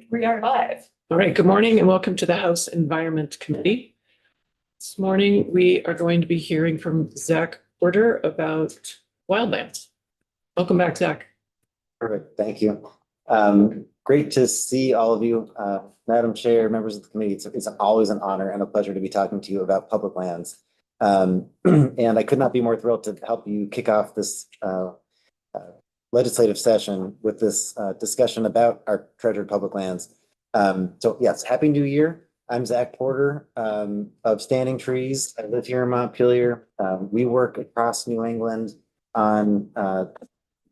We are live. All right, good morning and welcome to the House Environment Committee. This morning, we are going to be hearing from Zach Porter about wildlands. Welcome back, Zach. Perfect, thank you. Great to see all of you, Madam Chair, members of the committee. It's always an honor and a pleasure to be talking to you about public lands. And I could not be more thrilled to help you kick off this legislative session with this discussion about our treasured public lands. So yes, Happy New Year. I'm Zach Porter of Standing Trees. I live here in Montpelier. We work across New England on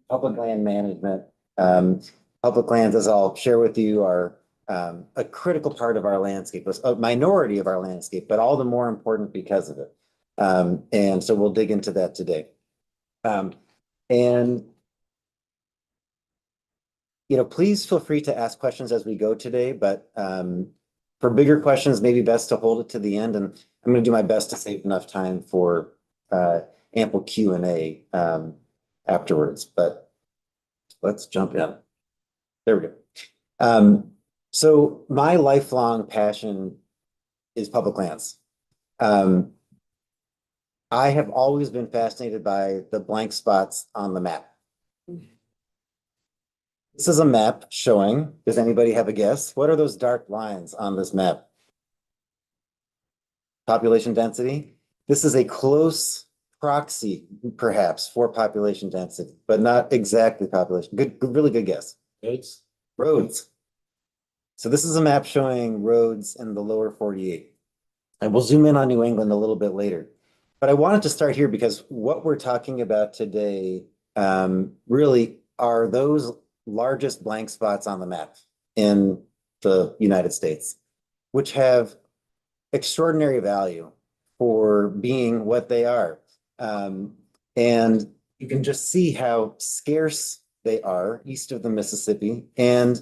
public land management. Public lands, as I'll share with you, are a critical part of our landscape, a minority of our landscape, but all the more important because of it. And so we'll dig into that today. And please feel free to ask questions as we go today, but for bigger questions, maybe best to hold it to the end. And I'm going to do my best to save enough time for ample Q&A afterwards, but let's jump in. There we go. So my lifelong passion is public lands. I have always been fascinated by the blank spots on the map. This is a map showing, does anybody have a guess? What are those dark lines on this map? Population density. This is a close proxy, perhaps, for population density, but not exactly population. Good, really good guess. Roads. Roads. So this is a map showing roads in the lower 48. And we'll zoom in on New England a little bit later. But I wanted to start here because what we're talking about today really are those largest blank spots on the map in the United States, which have extraordinary value for being what they are. And you can just see how scarce they are east of the Mississippi. And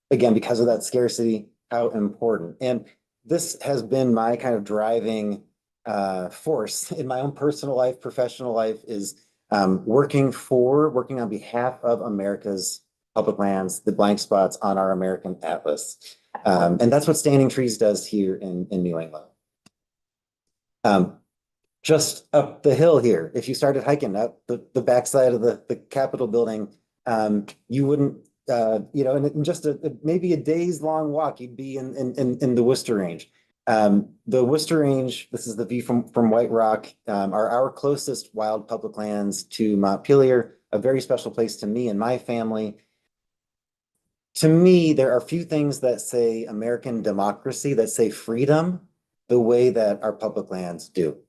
again, because of that scarcity, how important. And this has been my kind of driving force in my own personal life, professional life, is working on behalf of America's public lands, the blank spots on our American Atlas. And that's what Standing Trees does here in New England. Just up the hill here, if you started hiking up the backside of the Capitol building, you wouldn't, in just maybe a day's long walk, you'd be in the Worcester Range. The Worcester Range, this is the view from White Rock, are our closest wild public lands to Montpelier, a very special place to me and my family. To me, there are few things that say American democracy, that say freedom, the way that our public lands do.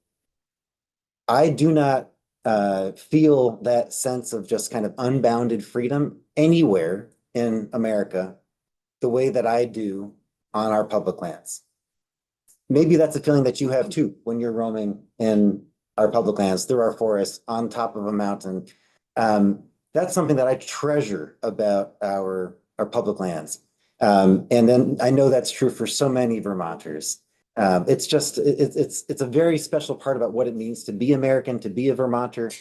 I do not feel that sense of just kind of unbounded freedom anywhere in America the way that I do on our public lands. Maybe that's a feeling that you have too when you're roaming in our public lands, through our forests, on top of a mountain. That's something that I treasure about our public lands. And then I know that's true for so many Vermonters. It's a very special part about what it means to be American, to be a Vermonter.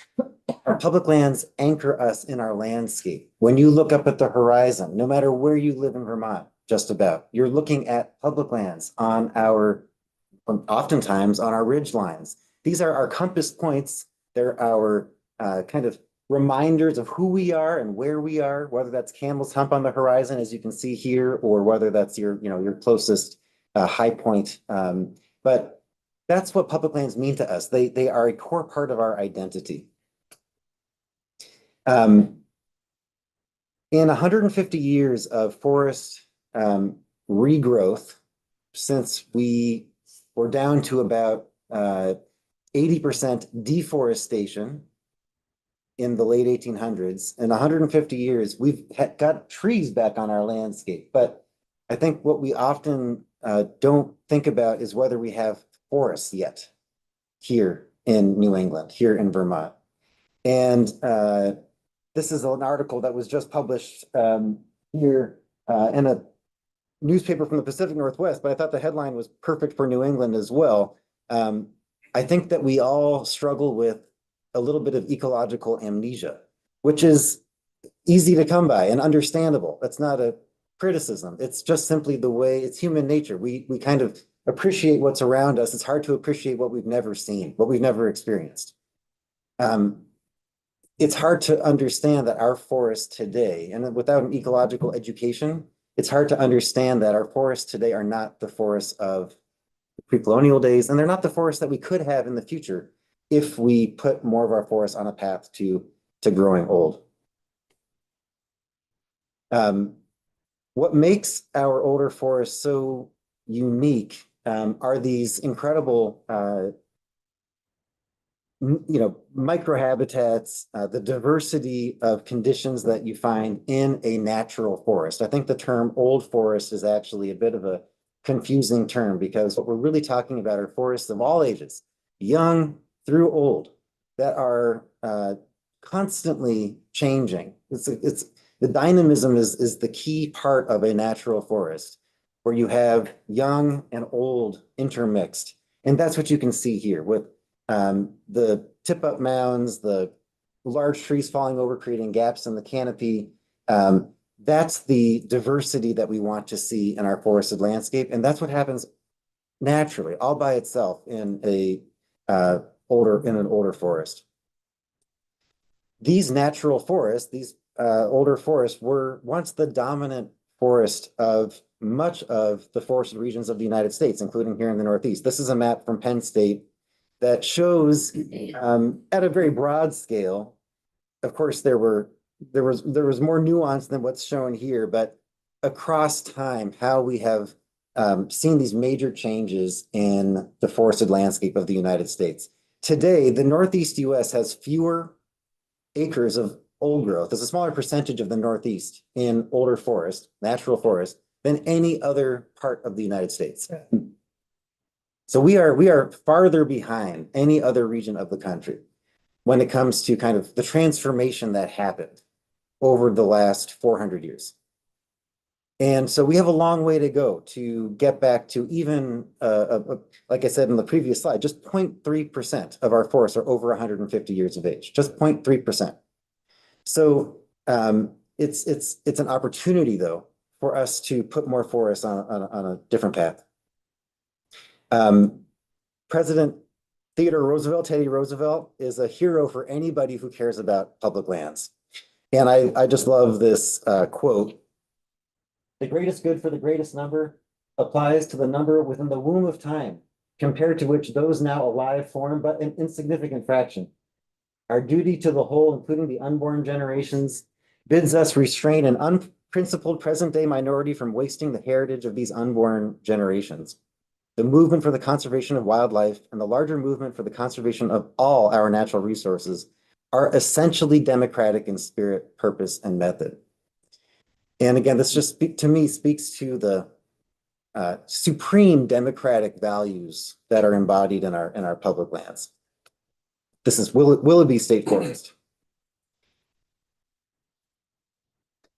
Our public lands anchor us in our landscape. When you look up at the horizon, no matter where you live in Vermont, just about, you're looking at public lands oftentimes on our ridge lines. These are our compass points. They're our kind of reminders of who we are and where we are, whether that's Camel's Hump on the horizon, as you can see here, or whether that's your closest high point. But that's what public lands mean to us. They are a core part of our identity. In 150 years of forest regrowth, since we were down to about 80% deforestation in the late 1800s, in 150 years, we've got trees back on our landscape. But I think what we often don't think about is whether we have forests yet here in New England, here in Vermont. And this is an article that was just published here in a newspaper from the Pacific Northwest, but I thought the headline was perfect for New England as well. I think that we all struggle with a little bit of ecological amnesia, which is easy to come by and understandable. That's not a criticism. It's just simply the way it's human nature. We kind of appreciate what's around us. It's hard to appreciate what we've never seen, what we've never experienced. It's hard to understand that our forests today, and without an ecological education, it's hard to understand that our forests today are not the forests of pre-colonial days, and they're not the forests that we could have in the future if we put more of our forests on a path to growing old. What makes our older forests so unique are these incredible microhabitats, the diversity of conditions that you find in a natural forest. I think the term old forest is actually a bit of a confusing term, because what we're really talking about are forests of all ages, young through old, that are constantly changing. The dynamism is the key part of a natural forest, where you have young and old intermixed. And that's what you can see here with the tip-up mounds, the large trees falling over, creating gaps in the canopy. That's the diversity that we want to see in our forested landscape. And that's what happens naturally, all by itself in an older forest. These natural forests, these older forests, were once the dominant forest of much of the forested regions of the United States, including here in the Northeast. This is a map from Penn State that shows at a very broad scale. Of course, there was more nuance than what's shown here, but across time, how we have seen these major changes in the forested landscape of the United States. Today, the Northeast US has fewer acres of old growth. There's a smaller percentage of the Northeast in older forest, natural forest, than any other part of the United States. So we are farther behind any other region of the country when it comes to kind of the transformation that happened over the last 400 years. And so we have a long way to go to get back to even, like I said in the previous slide, just 0.3% of our forests are over 150 years of age, just 0.3%. So it's an opportunity, though, for us to put more forests on a different path. President Theodore Roosevelt, Teddy Roosevelt, is a hero for anybody who cares about public lands. And I just love this quote. The greatest good for the greatest number applies to the number within the womb of time, compared to which those now alive form but an insignificant fraction. Our duty to the whole, including the unborn generations, bids us restrain an unprincipled present-day minority from wasting the heritage of these unborn generations. The movement for the conservation of wildlife and the larger movement for the conservation of all our natural resources are essentially democratic in spirit, purpose, and method. And again, this just to me speaks to the supreme democratic values that are embodied in our public lands. This is Willoughby State Forest.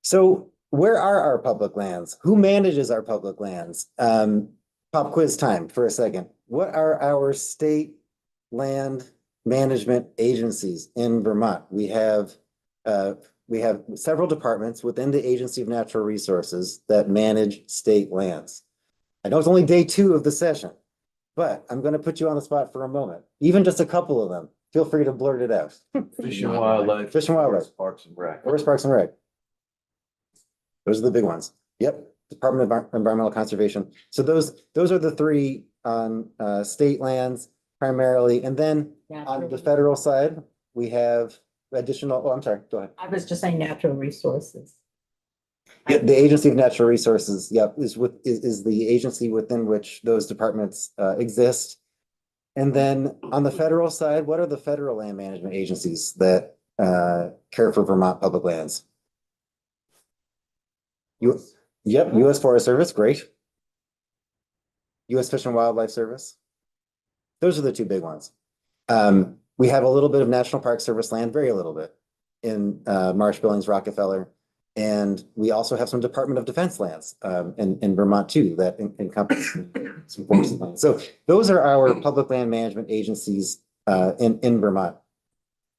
So where are our public lands? Who manages our public lands? Pop quiz time for a second. What are our state land management agencies in Vermont? We have several departments within the Agency of Natural Resources that manage state lands. I know it's only day 2 of the session, but I'm going to put you on the spot for a moment. Even just a couple of them. Feel free to blurt it out. Fish and Wildlife. Fish and Wildlife. Parks and Rec. Forest Parks and Rec. Those are the big ones. Yep. Department of Environmental Conservation. So those are the 3 on state lands primarily. And then on the federal side, we have additional, oh, I'm sorry, go ahead. I was just saying natural resources. Yeah, the Agency of Natural Resources, yep, is the agency within which those departments exist. And then on the federal side, what are the federal land management agencies that care for Vermont public lands? Yep, U.S. Forest Service, great. U.S. Fish and Wildlife Service. Those are the 2 big ones. We have a little bit of National Park Service land, very little bit, in Marsh, Billings, Rockefeller. And we also have some Department of Defense lands in Vermont too that encompass some forested land. So those are our public land management agencies in Vermont.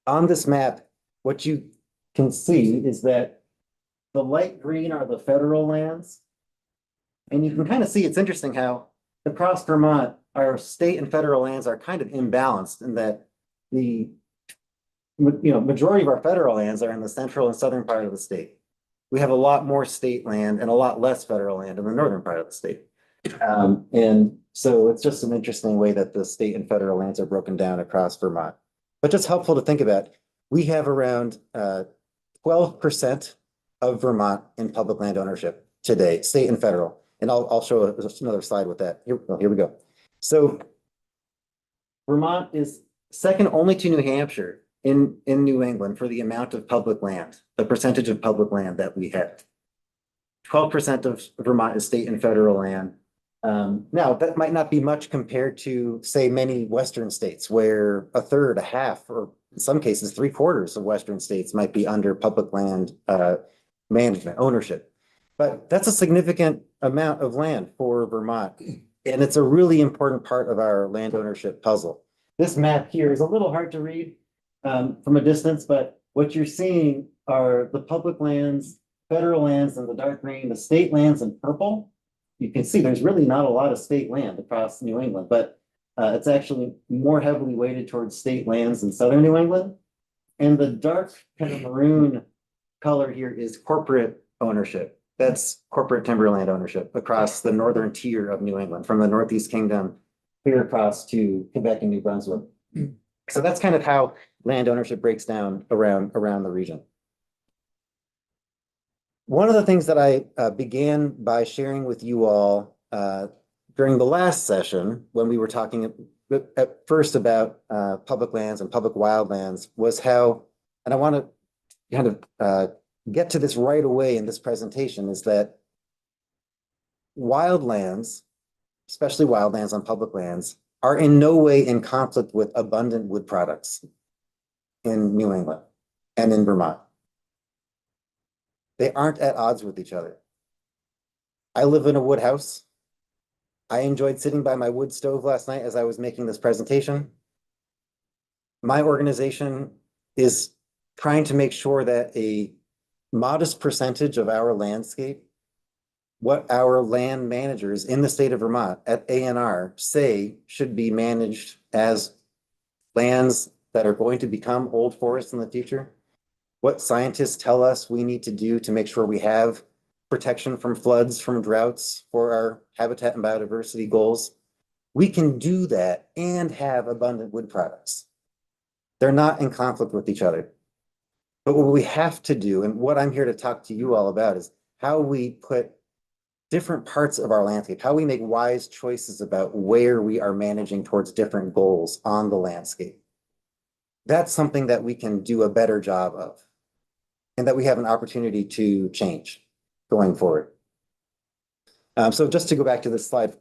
On this map, what you can see is that The light green are the federal lands. And you can kind of see, it's interesting how across Vermont, our state and federal lands are kind of imbalanced in that the majority of our federal lands are in the central and southern part of the state. We have a lot more state land and a lot less federal land in the northern part of the state. And so it's just an interesting way that the state and federal lands are broken down across Vermont. But just helpful to think about, we have around 12% of Vermont in public land ownership today, state and federal. And I'll show just another slide with that. Here we go. So Vermont is second only to New Hampshire in New England for the amount of public land, the percentage of public land that we have. 12% of Vermont is state and federal land. Now, that might not be much compared to, say, many Western states where a third, a half, or in some cases, 3/4 of Western states might be under public land management, ownership. But that's a significant amount of land for Vermont. And it's a really important part of our land ownership puzzle. This map here is a little hard to read from a distance, but what you're seeing are the public lands, federal lands in the dark green, the state lands in purple. You can see there's really not a lot of state land across New England, but it's actually more heavily weighted towards state lands in southern New England. And the dark kind of maroon color here is corporate ownership. That's corporate timberland ownership across the northern tier of New England, from the Northeast Kingdom clear across to Quebec and New Brunswick. So that's kind of how land ownership breaks down around the region. One of the things that I began by sharing with you all during the last session, when we were talking at first about public lands and public wildlands, was how, and I want to kind of get to this right away in this presentation, is that wildlands, especially wildlands on public lands, are in no way in conflict with abundant wood products in New England and in Vermont. They aren't at odds with each other. I live in a wood house. I enjoyed sitting by my wood stove last night as I was making this presentation. My organization is trying to make sure that a modest percentage of our landscape, what our land managers in the state of Vermont at ANR say should be managed as lands that are going to become old forests in the future, what scientists tell us we need to do to make sure we have protection from floods, from droughts, for our habitat and biodiversity goals. We can do that and have abundant wood products. They're not in conflict with each other. But what we have to do, and what I'm here to talk to you all about, is how we put different parts of our landscape, how we make wise choices about where we are managing towards different goals on the landscape. That's something that we can do a better job of, and that we have an opportunity to change going forward. So just to go back to this slide,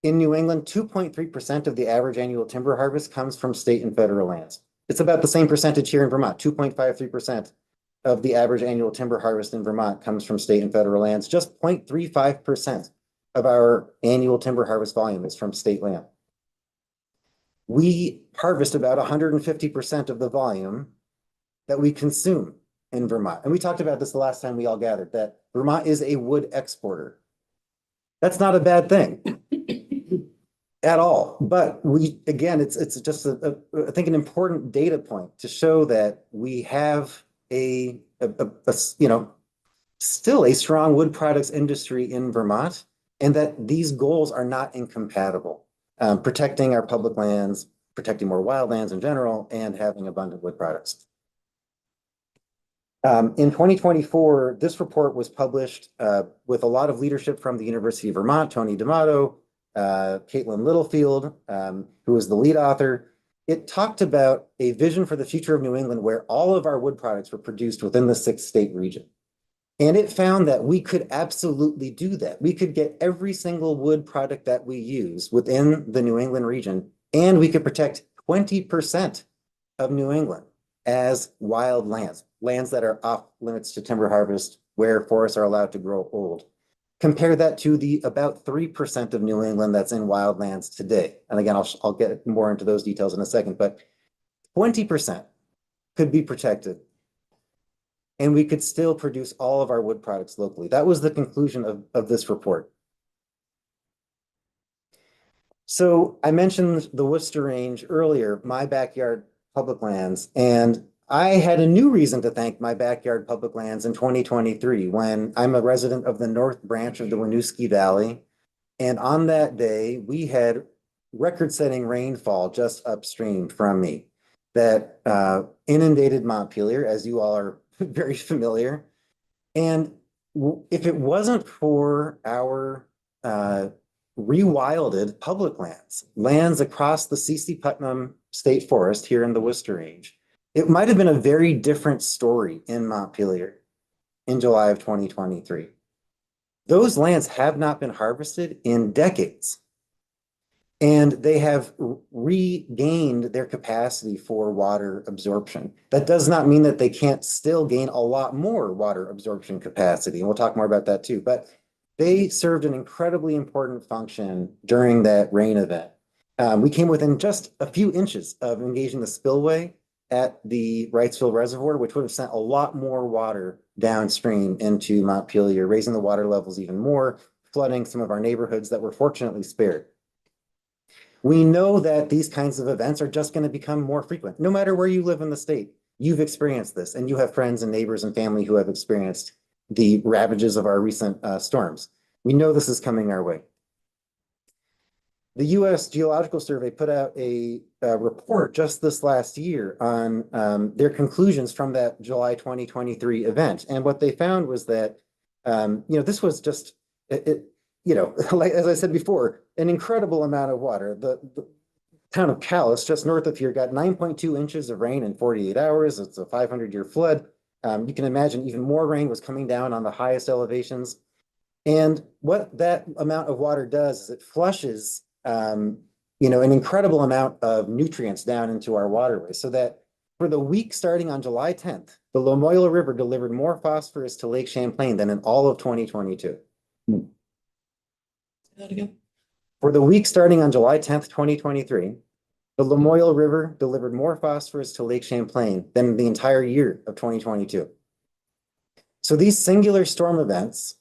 in New England, 2.3% of the average annual timber harvest comes from state and federal lands. It's about the same percentage here in Vermont. 2.53% of the average annual timber harvest in Vermont comes from state and federal lands. Just 0.35% of our annual timber harvest volume is from state land. We harvest about 150% of the volume that we consume in Vermont. And we talked about this the last time we all gathered, that Vermont is a wood exporter. That's not a bad thing at all. But again, it's just I think an important data point to show that we have still a strong wood products industry in Vermont, and that these goals are not incompatible. Protecting our public lands, protecting more wildlands in general, and having abundant wood products. In 2024, this report was published with a lot of leadership from the University of Vermont, Tony D'Amato, Caitlin Littlefield, who was the lead author. It talked about a vision for the future of New England where all of our wood products were produced within the 6-state region. And it found that we could absolutely do that. We could get every single wood product that we use within the New England region, and we could protect 20% of New England as wild lands, lands that are off limits to timber harvest, where forests are allowed to grow old. Compare that to the about 3% of New England that's in wildlands today. And again, I'll get more into those details in a second, but 20% could be protected. and we could still produce all of our wood products locally. That was the conclusion of this report. So I mentioned the Worcester Range earlier, my backyard public lands, and I had a new reason to thank my backyard public lands in 2023 when I'm a resident of the North Branch of the Winooski Valley. And on that day, we had record-setting rainfall just upstream from me that inundated Montpelier, as you all are very familiar. And if it wasn't for our rewilded public lands across the C.C. Putnam State Forest here in the Worcester Range, it might have been a very different story in Montpelier in July of 2023. Those lands have not been harvested in decades, and they have regained their capacity for water absorption. That does not mean that they can't still gain a lot more water absorption capacity, and we'll talk more about that too, but they served an incredibly important function during that rain event. We came within just a few inches of engaging the spillway at the Wrightsville Reservoir, which would have sent a lot more water downstream into Montpelier, raising the water levels even more, flooding some of our neighborhoods that were fortunately spared. We know that these kinds of events are just going to become more frequent. No matter where you live in the state, you've experienced this, and you have friends and neighbors and family who have experienced the ravages of our recent storms. We know this is coming our way. The U.S. Geological Survey put out a report just this last year on their conclusions from that July 2023 event. And what they found was that, this was just, like, as I said before, an incredible amount of water. The town of Calais, just north of here, got 9.2 inches of rain in 48 hours. It's a 500-year flood. You can imagine even more rain was coming down on the highest elevations. And what that amount of water does is it flushes an incredible amount of nutrients down into our waterways, so that for the week starting on July 10th, the Lamoille River delivered more phosphorus to Lake Champlain than in all of 2022. Say that again. For the week starting on July 10th, 2023, the Lamoille River delivered more phosphorus to Lake Champlain than the entire year of 2022. So these singular storm events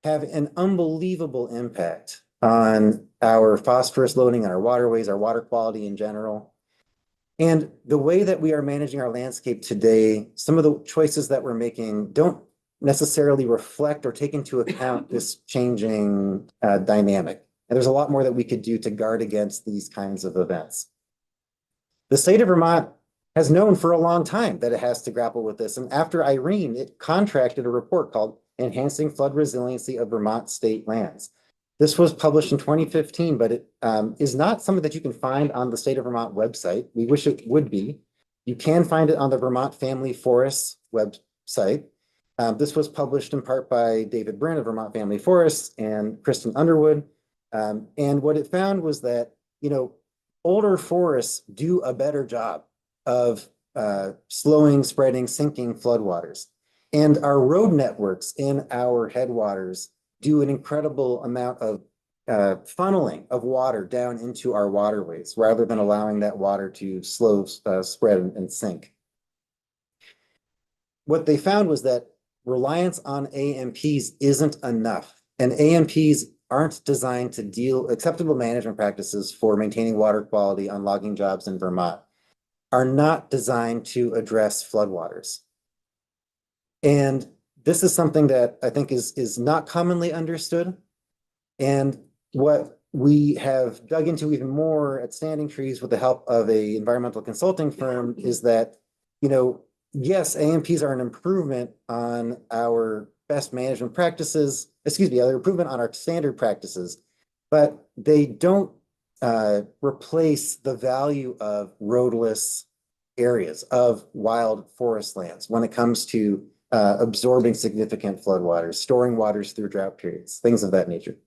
have an unbelievable impact on our phosphorus loading on our waterways, our water quality in general. And the way that we are managing our landscape today, some of the choices that we're making don't necessarily reflect or take into account this changing dynamic. And there's a lot more that we could do to guard against these kinds of events. The state of Vermont has known for a long time that it has to grapple with this. And after Irene, it contracted a report called Enhancing Flood Resiliency of Vermont State Lands. This was published in 2015, but it is not something that you can find on the State of Vermont website. We wish it would be. You can find it on the Vermont Family Forests website. This was published in part by David Brin of Vermont Family Forests and Kristen Underwood. And what it found was that, older forests do a better job of slowing, spreading, sinking floodwaters. And our road networks in our headwaters do an incredible amount of funneling of water down into our waterways, rather than allowing that water to slow spread and sink. What they found was that reliance on AMPs isn't enough, and AMPs aren't designed to deal acceptable management practices for maintaining water quality on logging jobs in Vermont are not designed to address floodwaters. And this is something that I think is not commonly understood. And what we have dug into even more at Standing Trees with the help of an environmental consulting firm is that, yes, AMPs are an improvement on our best management practices, they're an improvement on our standard practices, but they don't replace the value of roadless areas of wild forest lands when it comes to absorbing significant floodwaters, storing waters through drought periods, things of that nature.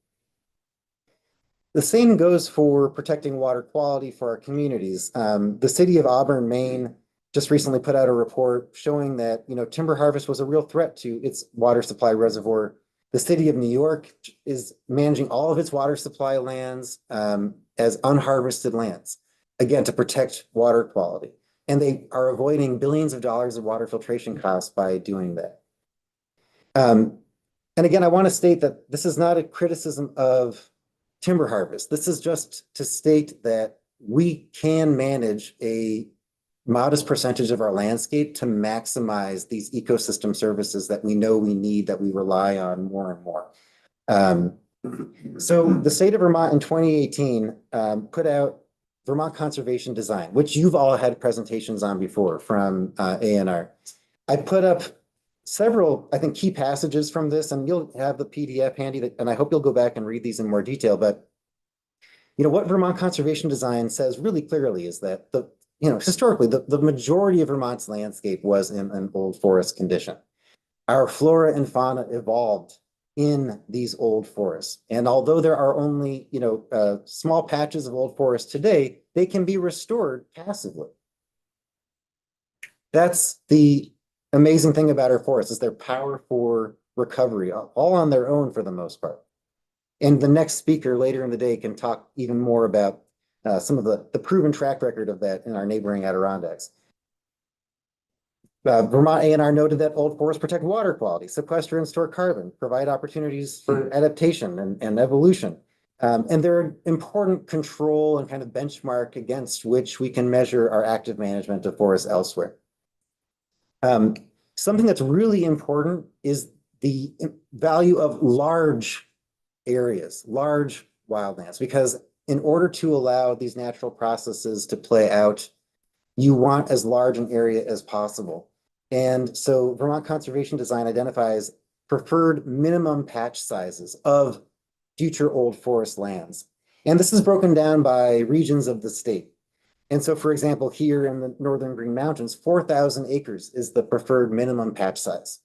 The same goes for protecting water quality for our communities. The city of Auburn, Maine, just recently put out a report showing that timber harvest was a real threat to its water supply reservoir. The city of New York is managing all of its water supply lands as unharvested lands, again, to protect water quality. And they are avoiding billions of dollars of water filtration costs by doing that. And again, I want to state that this is not a criticism of timber harvest. This is just to state that we can manage a modest percentage of our landscape to maximize these ecosystem services that we know we need, that we rely on more and more. So the state of Vermont in 2018 put out Vermont Conservation Design, which you've all had presentations on before from ANR. I put up several, I think, key passages from this, and you'll have the PDF handy, and I hope you'll go back and read these in more detail. But what Vermont Conservation Design says really clearly is that historically, the majority of Vermont's landscape was in an old forest condition. Our flora and fauna evolved in these old forests. And although there are only, small patches of old forest today, they can be restored passively. That's the amazing thing about our forests, is their power for recovery, all on their own for the most part. And the next speaker later in the day can talk even more about some of the proven track record of that in our neighboring Adirondacks. Vermont ANR noted that old forests protect water quality, sequester and store carbon, provide opportunities for adaptation and evolution. And they're an important control and kind of benchmark against which we can measure our active management of forests elsewhere. Something that's really important is the value of large areas, large wildlands, because in order to allow these natural processes to play out, you want as large an area as possible. And so Vermont Conservation Design identifies preferred minimum patch sizes of future old forest lands. And this is broken down by regions of the state. And so, for example, here in the Northern Green Mountains, 4,000 acres is the preferred minimum patch size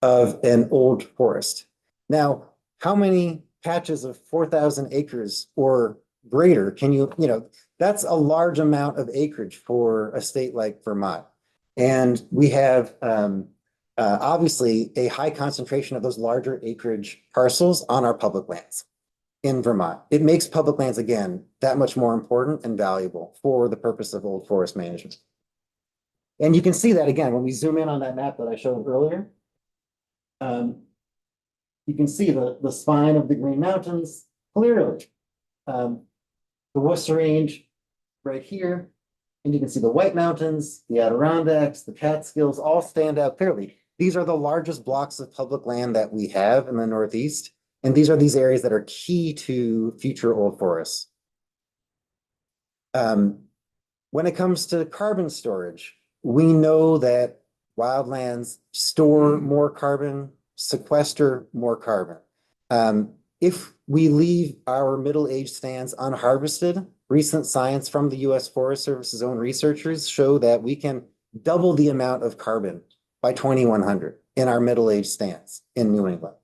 of an old forest. Now, how many patches of 4,000 acres or greater can that's a large amount of acreage for a state like Vermont. And we have obviously a high concentration of those larger acreage parcels on our public lands in Vermont. It makes public lands, again, that much more important and valuable for the purpose of old forest management. And you can see that again, when we zoom in on that map that I showed earlier, you can see the spine of the Green Mountains clearly. The Worcester Range right here, and you can see the White Mountains, the Adirondacks, the Catskills all stand out clearly. These are the largest blocks of public land that we have in the Northeast, and these are these areas that are key to future old forests. When it comes to carbon storage, we know that wildlands store more carbon, sequester more carbon. If we leave our middle-aged stands unharvested, recent science from the U.S. Forest Service's own researchers show that we can double the amount of carbon by 2100 in our middle-aged stands in New England.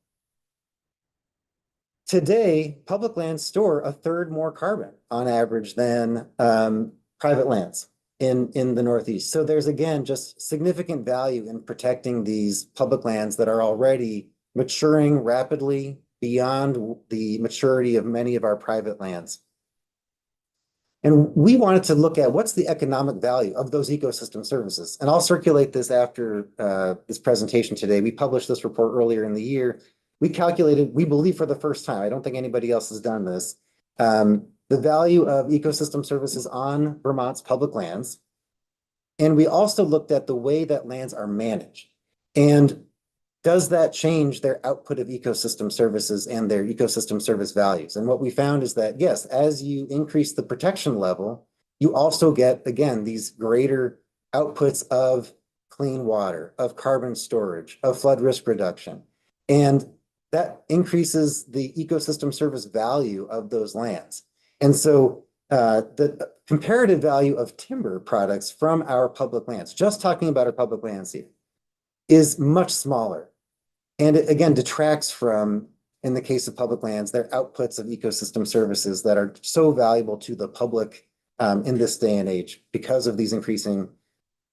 Today, public lands store a third more carbon on average than private lands in the Northeast. So there's, again, just significant value in protecting these public lands that are already maturing rapidly beyond the maturity of many of our private lands. And we wanted to look at what's the economic value of those ecosystem services. And I'll circulate this after this presentation today. We published this report earlier in the year. We calculated, we believe for the first time, I don't think anybody else has done this, the value of ecosystem services on Vermont's public lands. And we also looked at the way that lands are managed. And does that change their output of ecosystem services and their ecosystem service values? And what we found is that, yes, as you increase the protection level, you also get, again, these greater outputs of clean water, of carbon storage, of flood risk reduction. And that increases the ecosystem service value of those lands. And so the comparative value of timber products from our public lands, just talking about our public lands here, is much smaller. And it, again, detracts from, in the case of public lands, their outputs of ecosystem services that are so valuable to the public in this day and age because of these increasing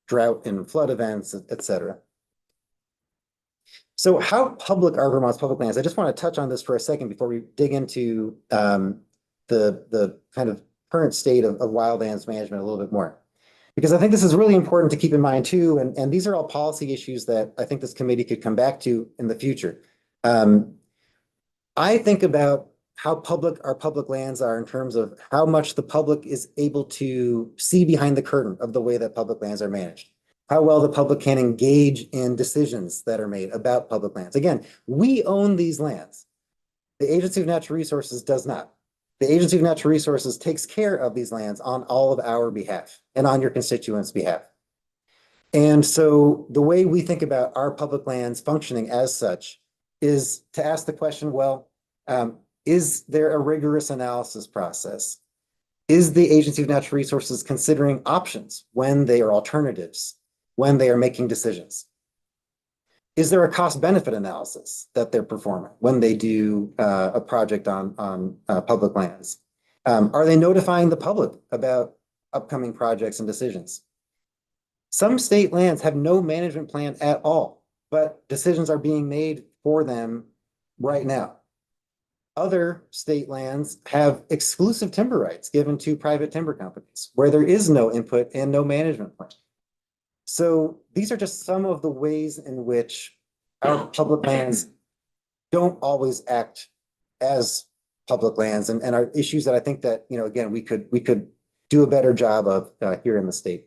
drought and flood events, et cetera. So how public are Vermont's public lands? I just want to touch on this for a second before we dig into the kind of current state of wildlands management a little bit more. Because I think this is really important to keep in mind too, and these are all policy issues that I think this committee could come back to in the future. I think about how public our public lands are in terms of how much the public is able to see behind the curtain of the way that public lands are managed, how well the public can engage in decisions that are made about public lands. Again, we own these lands. The Agency of Natural Resources does not. The Agency of Natural Resources takes care of these lands on all of our behalf and on your constituents' behalf. And so the way we think about our public lands functioning as such is to ask the question, well, is there a rigorous analysis process? Is the Agency of Natural Resources considering options when they are alternatives, when they are making decisions? Is there a cost benefit analysis that they're performing when they do a project on public lands? Are they notifying the public about upcoming projects and decisions? Some state lands have no management plan at all, but decisions are being made for them right now. Other state lands have exclusive timber rights given to private timber companies where there is no input and no management plan. So these are just some of the ways in which our public lands don't always act as public lands and are issues that I think that, you know, again, we could do a better job of here in the state.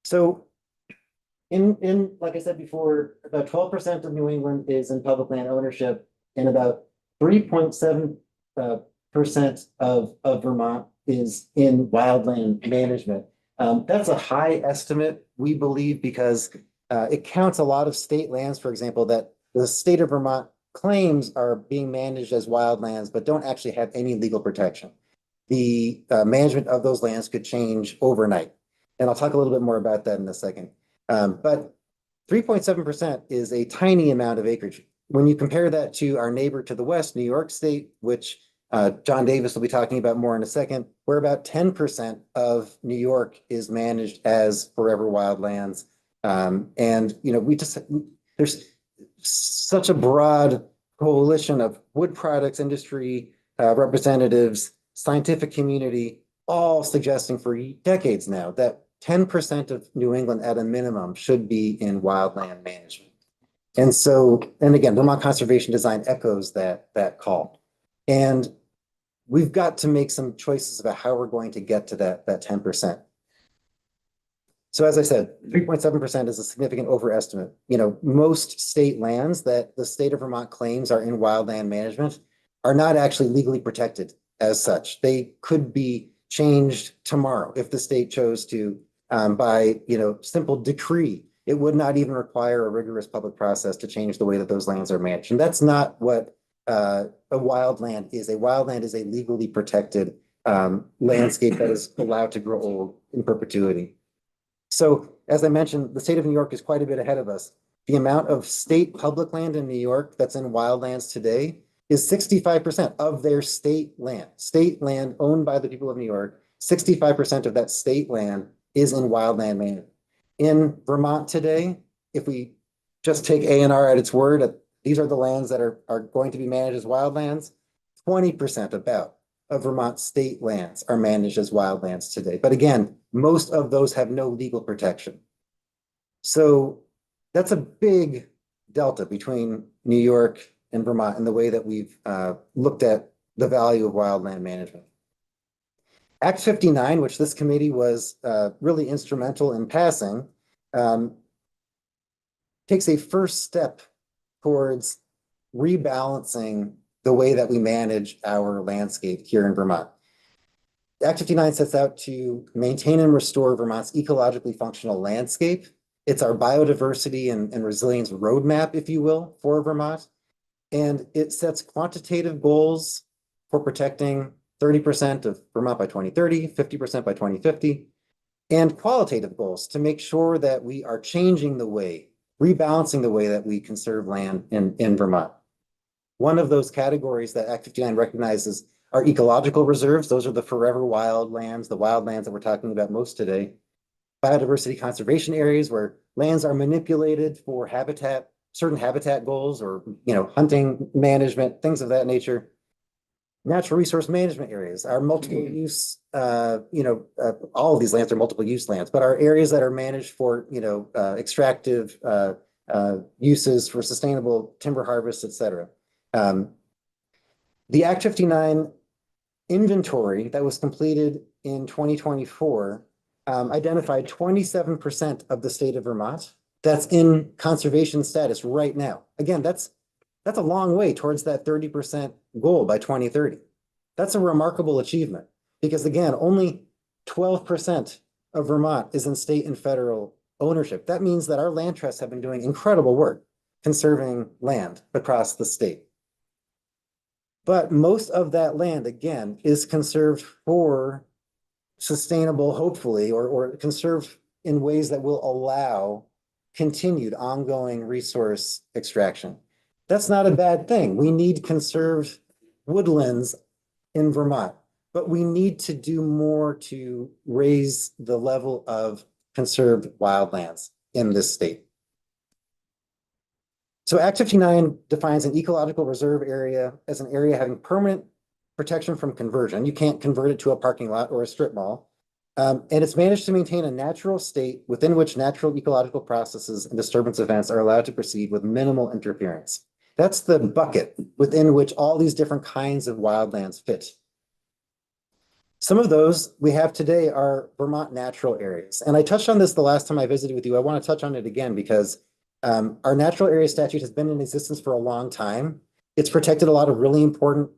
So in like I said before, about 12% of New England is in public land ownership, and about 3.7% of Vermont is in wildland management. That's a high estimate, we believe, because it counts a lot of state lands, for example, that the state of Vermont claims are being managed as wildlands, but don't actually have any legal protection. The management of those lands could change overnight. And I'll talk a little bit more about that in a second. But 3.7% is a tiny amount of acreage. When you compare that to our neighbor to the west, New York State, which John Davis will be talking about more in a second, where about 10% of New York is managed as forever wildlands. And, you know, there's such a broad coalition of wood products industry representatives, scientific community, all suggesting for decades now that 10% of New England at a minimum should be in wildland management. And so, and again, Vermont Conservation Design echoes that call. And we've got to make some choices about how we're going to get to that 10%. So as I said, 3.7% is a significant overestimate. You know, most state lands that the state of Vermont claims are in wildland management are not actually legally protected as such. They could be changed tomorrow if the state chose to by, you know, simple decree. It would not even require a rigorous public process to change the way that those lands are managed. And that's not what a wildland is. A wildland is a legally protected landscape that is allowed to grow old in perpetuity. So as I mentioned, the state of New York is quite a bit ahead of us. The amount of state public land in New York that's in wildlands today is 65% of their state land owned by the people of New York. 65% of that state land is in wildland management. In Vermont today, if we just take A&R at its word, these are the lands that are going to be managed as wildlands. 20% about of Vermont state lands are managed as wildlands today. But again, most of those have no legal protection. So that's a big delta between New York and Vermont in the way that we've looked at the value of wildland management. Act 59, which this committee was really instrumental in passing, takes a first step towards rebalancing the way that we manage our landscape here in Vermont. Act 59 sets out to maintain and restore Vermont's ecologically functional landscape. It's our biodiversity and resilience roadmap, if you will, for Vermont. And it sets quantitative goals for protecting 30% of Vermont by 2030, 50% by 2050, and qualitative goals to make sure that we are changing the way, rebalancing the way that we conserve land in Vermont. One of those categories that Act 59 recognizes are ecological reserves. Those are the forever wildlands, the wildlands that we're talking about most today. Biodiversity conservation areas where lands are manipulated for certain habitat goals or, you know, hunting management, things of that nature. natural resource management areas, our multiple use, all of these lands are multiple use lands, but our areas that are managed for, extractive uses for sustainable timber harvest, et cetera. The Act 59 inventory that was completed in 2024 identified 27% of the state of Vermont that's in conservation status right now. Again, that's a long way towards that 30% goal by 2030. That's a remarkable achievement because again, only 12% of Vermont is in state and federal ownership. That means that our land trusts have been doing incredible work conserving land across the state. But most of that land, again, is conserved for sustainable, hopefully, or conserved in ways that will allow continued ongoing resource extraction. That's not a bad thing. We need conserved woodlands in Vermont, but we need to do more to raise the level of conserved wildlands in this state. So Act 59 defines an ecological reserve area as an area having permanent protection from conversion. You can't convert it to a parking lot or a strip mall. And it's managed to maintain a natural state within which natural ecological processes and disturbance events are allowed to proceed with minimal interference. That's the bucket within which all these different kinds of wildlands fit. Some of those we have today are Vermont natural areas. And I touched on this the last time I visited with you. I want to touch on it again because our natural area statute has been in existence for a long time. It's protected a lot of really important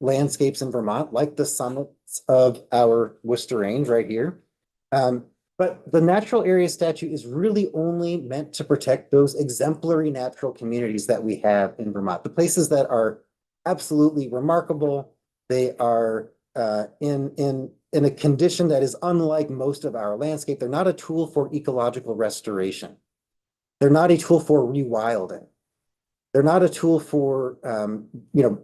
landscapes in Vermont, like the summits of our Worcester Range right here. But the natural area statute is really only meant to protect those exemplary natural communities that we have in Vermont, the places that are absolutely remarkable. They are in a condition that is unlike most of our landscape. They're not a tool for ecological restoration. They're not a tool for rewilding. They're not a tool for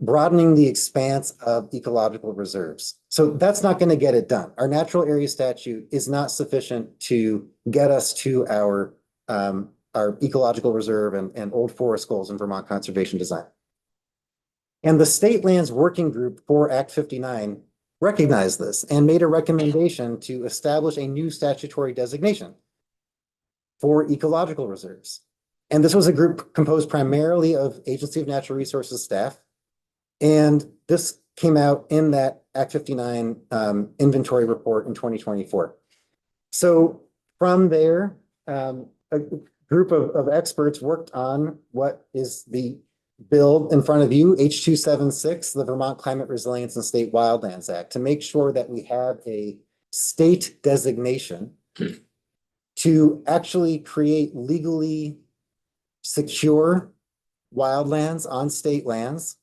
broadening the expanse of ecological reserves. So that's not going to get it done. Our natural area statute is not sufficient to get us to our ecological reserve and old forest goals in Vermont conservation design. And the State Lands Working Group for Act 59 recognized this and made a recommendation to establish a new statutory designation for ecological reserves. And this was a group composed primarily of Agency of Natural Resources staff. And this came out in that Act 59 inventory report in 2024. So from there, a group of experts worked on what is the bill in front of you, H276, the Vermont Climate Resilience and State Wildlands Act, to make sure that we have a state designation to actually create legally secure wildlands on state lands,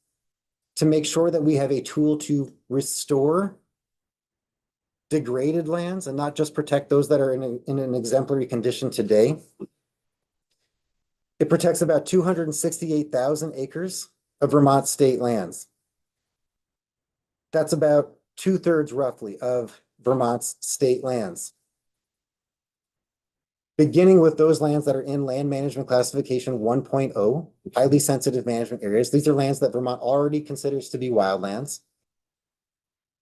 to make sure that we have a tool to restore degraded lands and not just protect those that are in an exemplary condition today. It protects about 268,000 acres of Vermont state lands. That's about 2/3 roughly of Vermont's state lands. Beginning with those lands that are in land management classification 1.0, highly sensitive management areas. These are lands that Vermont already considers to be wildlands.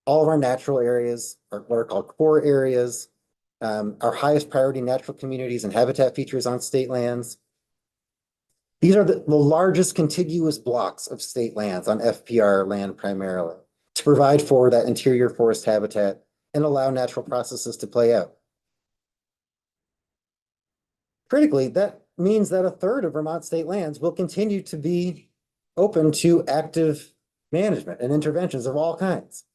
All of our natural areas are what are called core areas, our highest priority natural communities and habitat features on state lands. These are the largest contiguous blocks of state lands on FPR land primarily to provide for that interior forest habitat and allow natural processes to play out. Critically, that means that 1/3 of Vermont state lands will continue to be open to active management and interventions of all kinds.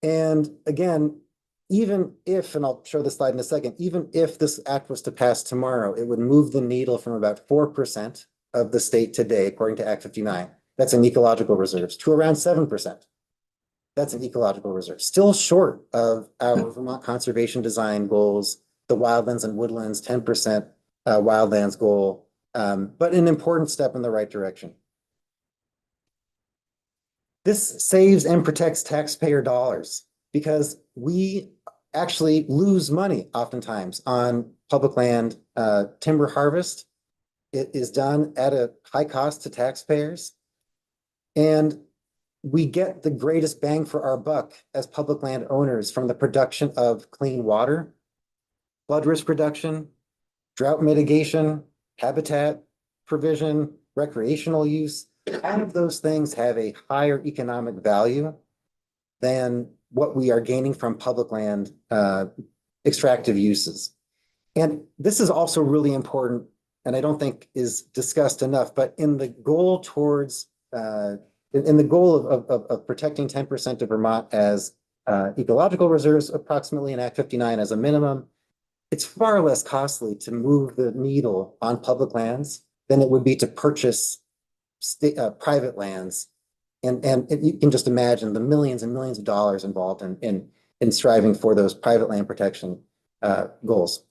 And again, even if, and I'll show the slide in a second, even if this act was to pass tomorrow, it would move the needle from about 4% of the state today, according to Act 59, that's in ecological reserves, to around 7%. That's an ecological reserve, still short of our Vermont conservation design goals, the wildlands and woodlands 10% wildlands goal, but an important step in the right direction. This saves and protects taxpayer dollars because we actually lose money oftentimes on public land timber harvest. It is done at a high cost to taxpayers. And we get the greatest bang for our buck as public land owners from the production of clean water, flood risk reduction, drought mitigation, habitat provision, recreational use. All of those things have a higher economic value than what we are gaining from public land extractive uses. And this is also really important, and I don't think is discussed enough, but in the goal towards in the goal of protecting 10% of Vermont as ecological reserves, approximately in Act 59 as a minimum, it's far less costly to move the needle on public lands than it would be to purchase private lands. And you can just imagine the millions and millions of dollars involved in striving for those private land protection goals.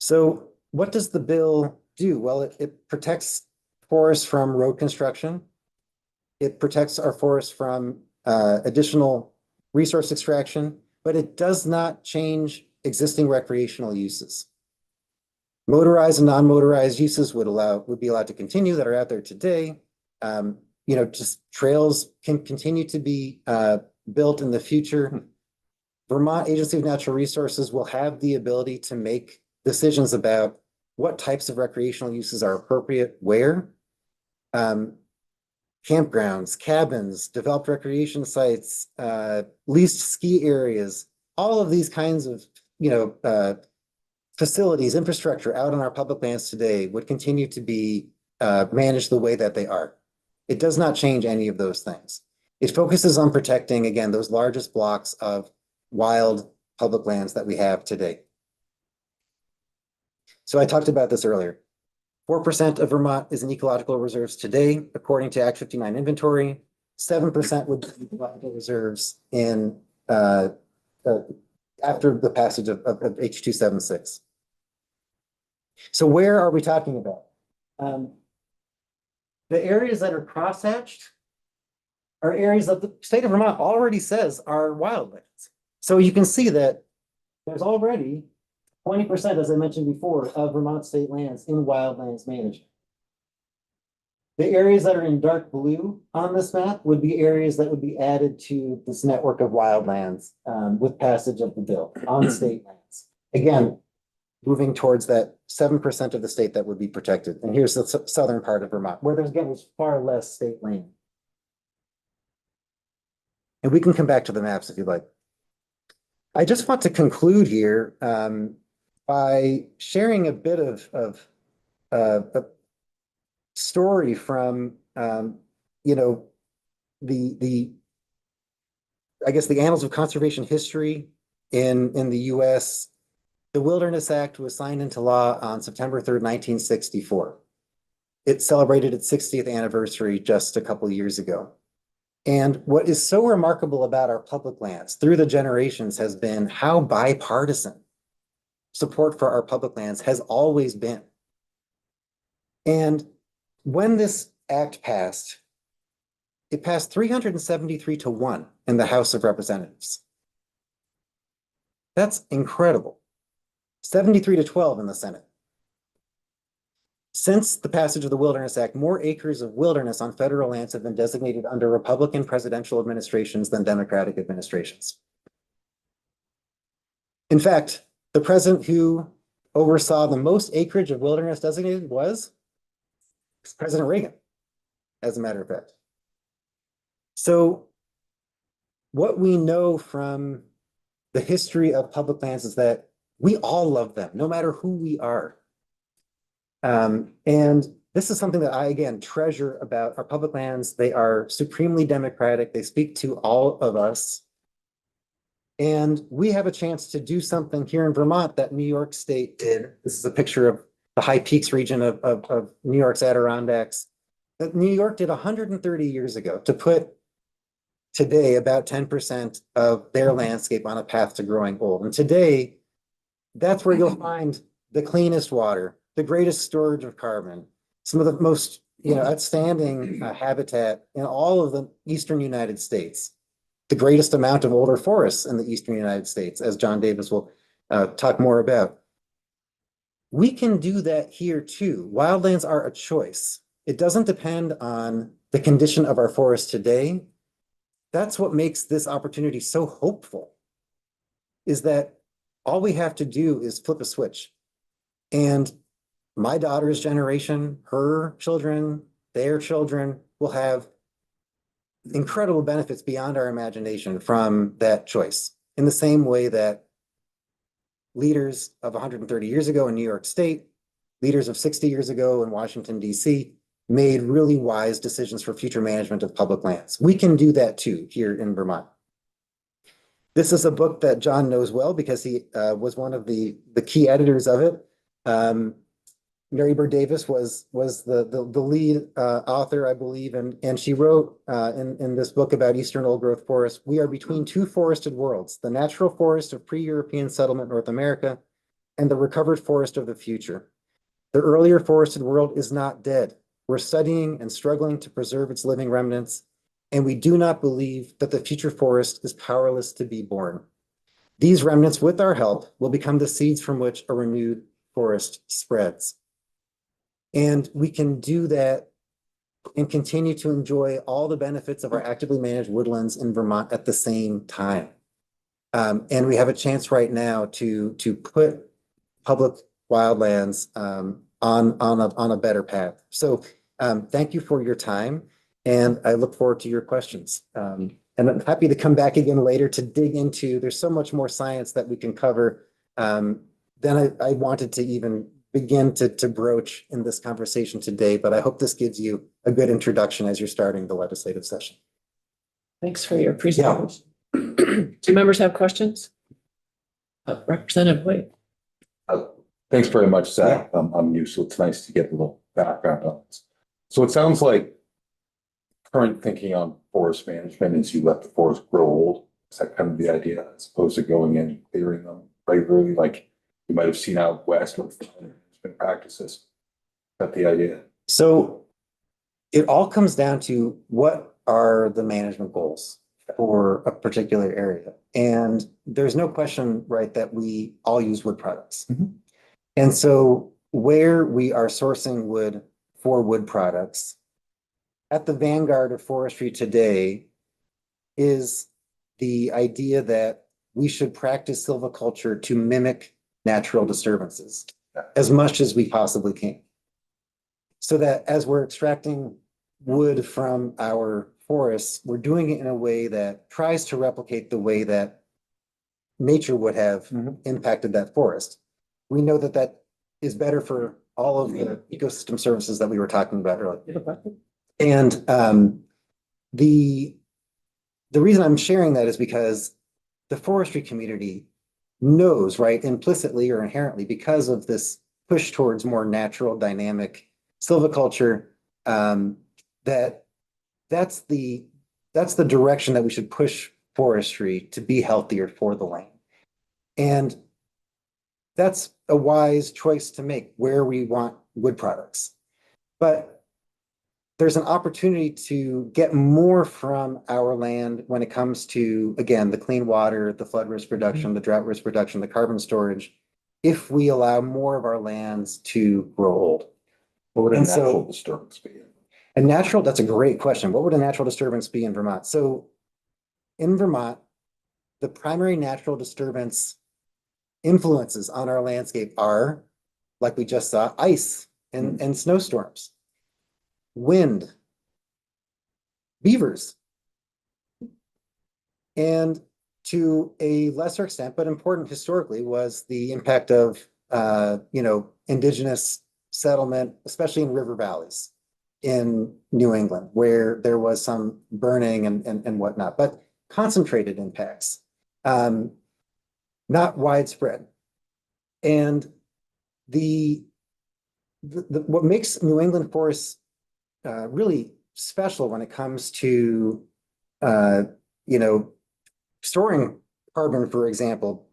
So what does the bill do? Well, it protects forests from road construction. It protects our forests from additional resource extraction, but it does not change existing recreational uses. Motorized and non-motorized uses would be allowed to continue that are out there today. Just trails can continue to be built in the future. Vermont Agency of Natural Resources will have the ability to make decisions about what types of recreational uses are appropriate where. Campgrounds, cabins, developed recreation sites, leased ski areas, all of these kinds of facilities, infrastructure out on our public lands today would continue to be managed the way that they are. It does not change any of those things. It focuses on protecting, again, those largest blocks of wild public lands that we have today. So I talked about this earlier. 4% of Vermont is in ecological reserves today, according to Act 59 inventory. 7% would be ecological reserves in after the passage of H.276. So where are we talking about? The areas that are crosshatched are areas that the state of Vermont already says are wildlands. So you can see that there's already 20%, as I mentioned before, of Vermont state lands in wildlands management. The areas that are in dark blue on this map would be areas that would be added to this network of wildlands with passage of the bill on state lands. Again, moving towards that 7% of the state that would be protected. And here's the southern part of Vermont, where there's far less state land. And we can come back to the maps if you'd like. I just want to conclude here by sharing a bit of a story from I guess the annals of conservation history in the US. The Wilderness Act was signed into law on September 3rd, 1964. It celebrated its 60th anniversary just a couple of years ago. And what is so remarkable about our public lands through the generations has been how bipartisan support for our public lands has always been. And when this act passed, it passed 373-1 in the House of Representatives. That's incredible. 73-12 in the Senate. Since the passage of the Wilderness Act, more acres of wilderness on federal lands have been designated under Republican presidential administrations than Democratic administrations. In fact, the president who oversaw the most acreage of wilderness designated was President Reagan, as a matter of fact. So what we know from the history of public lands is that we all love them, no matter who we are. And this is something that I, again, treasure about our public lands. They are supremely democratic. They speak to all of us. And we have a chance to do something here in Vermont that New York State did. This is a picture of the High Peaks region of New York's Adirondacks that New York did 130 years ago to put today about 10% of their landscape on a path to growing old. And today, that's where you'll find the cleanest water, the greatest storage of carbon, some of the most outstanding habitat in all of the eastern United States, the greatest amount of older forests in the eastern United States, as John Davis will talk more about. We can do that here too. Wildlands are a choice. It doesn't depend on the condition of our forest today. That's what makes this opportunity so hopeful, is that all we have to do is flip a switch. And my daughter's generation, her children, their children will have incredible benefits beyond our imagination from that choice. In the same way that leaders of 130 years ago in New York State, leaders of 60 years ago in Washington, D.C., made really wise decisions for future management of public lands. We can do that too here in Vermont. This is a book that John knows well because he was one of the key editors of it. Mary Bird Davis was the lead author, I believe, and she wrote in this book about Eastern Old Growth Forests, we are between two forested worlds, the natural forest of pre-European settlement North America and the recovered forest of the future. The earlier forested world is not dead. We're studying and struggling to preserve its living remnants, and we do not believe that the future forest is powerless to be born. These remnants, with our help, will become the seeds from which a renewed forest spreads. And we can do that and continue to enjoy all the benefits of our actively managed woodlands in Vermont at the same time. And we have a chance right now to put public wildlands on a better path. So thank you for your time, and I look forward to your questions. And I'm happy to come back again later to dig into, there's so much more science that we can cover than I wanted to even begin to broach in this conversation today, but I hope this gives you a good introduction as you're starting the legislative session. Thanks for your presentation. Do members have questions? Representative White. Thanks very much, Zach. I'm new, so it's nice to get a little background on this. So it sounds like current thinking on forest management is you let the forest grow old. Is that kind of the idea, as opposed to going in and clearing them regularly, like you might have seen out west with management practices? Is that the idea? So it all comes down to what are the management goals for a particular area. And there's no question, right, that we all use wood products. Mhm. And so where we are sourcing wood for wood products, at the vanguard of forestry today is the idea that we should practice silviculture to mimic natural disturbances as much as we possibly can. So that as we're extracting wood from our forests, we're doing it in a way that tries to replicate the way that nature would have impacted that forest. We know that that is better for all of the ecosystem services that we were talking about earlier. And the reason I'm sharing that is because the forestry community knows, right, implicitly or inherently, because of this push towards more natural, dynamic silviculture, that that's the direction that we should push forestry to be healthier for the land. And that's a wise choice to make where we want wood products. But there's an opportunity to get more from our land when it comes to, again, the clean water, the flood risk reduction, the drought risk reduction, the carbon storage, if we allow more of our lands to grow old. What would a And so- natural disturbance be? And natural, that's a great question. What would a natural disturbance be in Vermont? So in Vermont, the primary natural disturbance influences on our landscape are, like we just saw, ice and snowstorms, wind, beavers, and to a lesser extent, but important historically, was the impact of indigenous settlement, especially in river valleys in New England, where there was some burning and whatnot, but concentrated impacts, not widespread. And what makes New England forests really special when it comes to storing carbon, for example,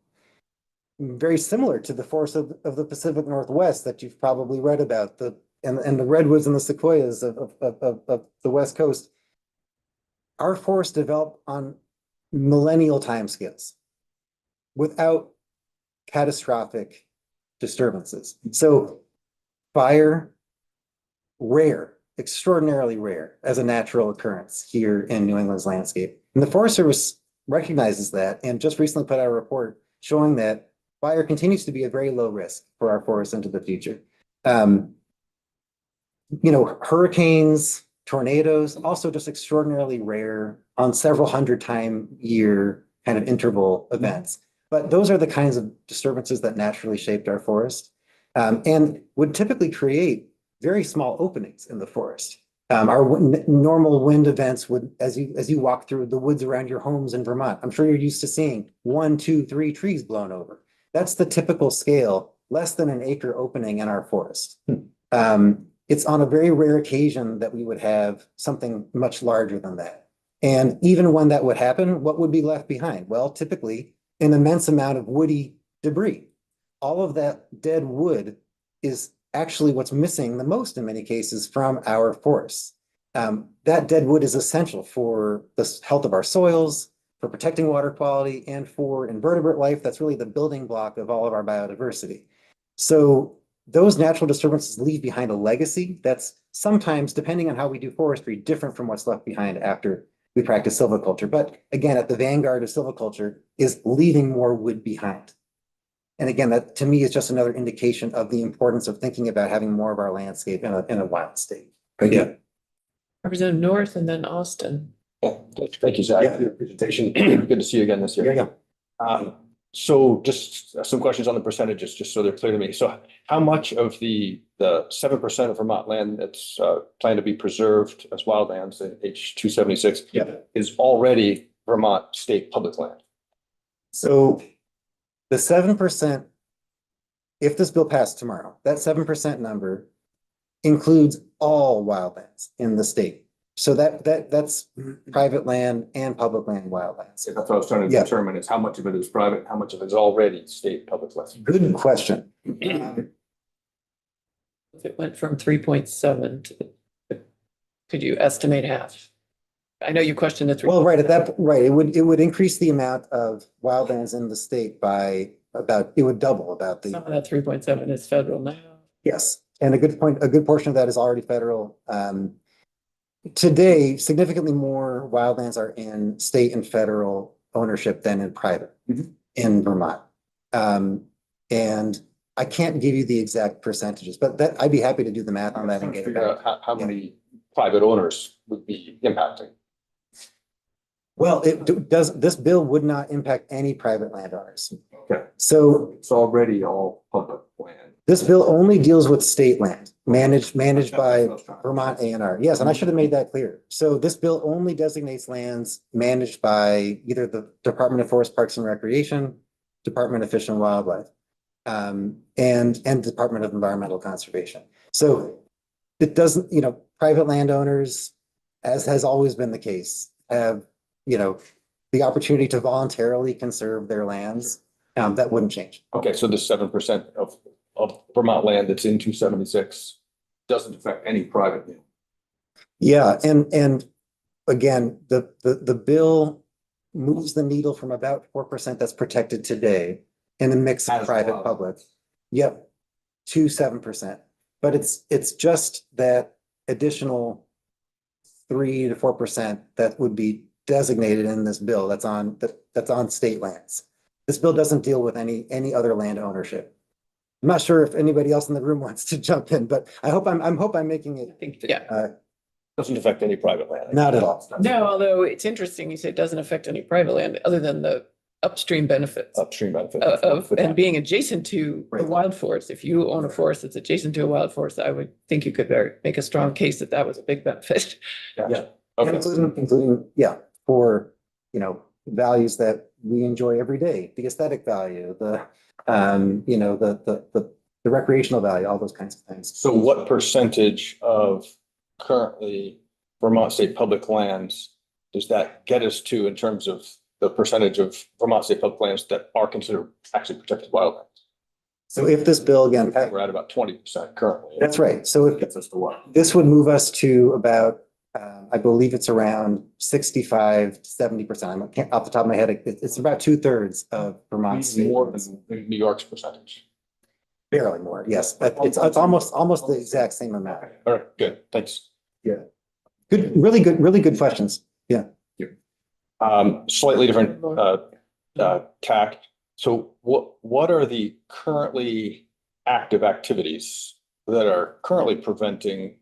very similar to the forests of the Pacific Northwest that you've probably read about, and the redwoods and the sequoias of the West Coast. Our forests develop on millennial timescales without catastrophic disturbances. So fire, rare, extraordinarily rare as a natural occurrence here in New England's landscape. And the Forest Service recognizes that and just recently put out a report showing that fire continues to be a very low risk for our forests into the future. Hurricanes, tornadoes, also just extraordinarily rare on several hundred time year kind of interval events. But those are the kinds of disturbances that naturally shaped our forest, and would typically create very small openings in the forest. Our normal wind events would, as you walk through the woods around your homes in Vermont, I'm sure you're used to seeing 1, 2, 3 trees blown over. That's the typical scale, less than an acre opening in our forest. It's on a very rare occasion that we would have something much larger than that. And even when that would happen, what would be left behind? Well, typically an immense amount of woody debris. All of that dead wood is actually what's missing the most in many cases from our forests. That dead wood is essential for the health of our soils, for protecting water quality, and for invertebrate life. That's really the building block of all of our biodiversity. So those natural disturbances leave behind a legacy that's sometimes, depending on how we do forestry, different from what's left behind after we practice silviculture. But again, at the vanguard of silviculture is leaving more wood behind. And again, that to me is just another indication of the importance of thinking about having more of our landscape in a wild state. Thank you. Representative North and then Austin. Yeah, thank you, Zach, for your presentation. Good to see you again this year. Yeah. So just some questions on the percentages, just so they're clear to me. So how much of the 7% of Vermont land that's planned to be preserved as wildlands in H 276 is already Vermont state public land? So the 7%, if this bill passed tomorrow, that 7% number includes all wildlands in the state. So that's private land and public land wildlands. That's what I was trying to Yeah. determine, is how much of it is private, and how much of it is already state public land? Good question. If it went from 3.7 to, could you estimate half? I know you questioned the 3. Well, right, it would increase the amount of wildlands in the state by about, it would double about Some the, of that 3.7 is federal now. yes. And a good portion of that is already federal. Today, significantly more wildlands are in state and federal ownership than in private in Vermont. And I can't give you the exact percentages, but that I'd be happy to do the math on that and get it Figure back. out how many private owners would be impacting. Well, this bill would not impact any private landowners. Okay. So It's already all public land. this bill only deals with state land managed by Vermont A&R. Yes, and I should have made that clear. So this bill only designates lands managed by either the Department of Forest Parks and Recreation, Department of Fish and Wildlife, and Department of Environmental Conservation. So it doesn't, private landowners, as has always been the case, have, the opportunity to voluntarily conserve their lands. That wouldn't change. Okay, so the 7% of Vermont land that's in 276 doesn't affect any private land. Yeah, and again, the bill moves the needle from about 4% that's protected today in a mix of As private well. public. Yep, to 7%. But it's just that additional 3 to 4% that would be designated in this bill that's on state lands. This bill doesn't deal with any other land ownership. I'm not sure if anybody else in the room wants to jump in, but I hope I'm making I it think, yeah. Doesn't affect any private land. Not at all. No, although it's interesting, you say it doesn't affect any private land other than the upstream benefits Upstream benefit. of, and being adjacent to the Right. wild forest. If you own a forest that's adjacent to a wild forest, I would think you could make a strong case that that was a big benefit. Gotcha. And Okay. including, for, values that we enjoy every day, the aesthetic value, the recreational value, all those kinds of things. So what percentage of currently Vermont state public lands does that get us to in terms of the percentage of Vermont state public lands that are considered actually protected wildlands? So if this bill again, We're at about 20% currently. that's right. So if Gets us to what? this would move us to about, I believe it's around 65 to 70%. I can't, off the top of my head, it's about 2/3 of Vermont state. More lands. than New York's percentage. Barely more, yes, but it's almost the exact same amount. All right, good, thanks. Really good questions. Yeah. Slightly different, tack. So what are the currently active activities that are currently preventing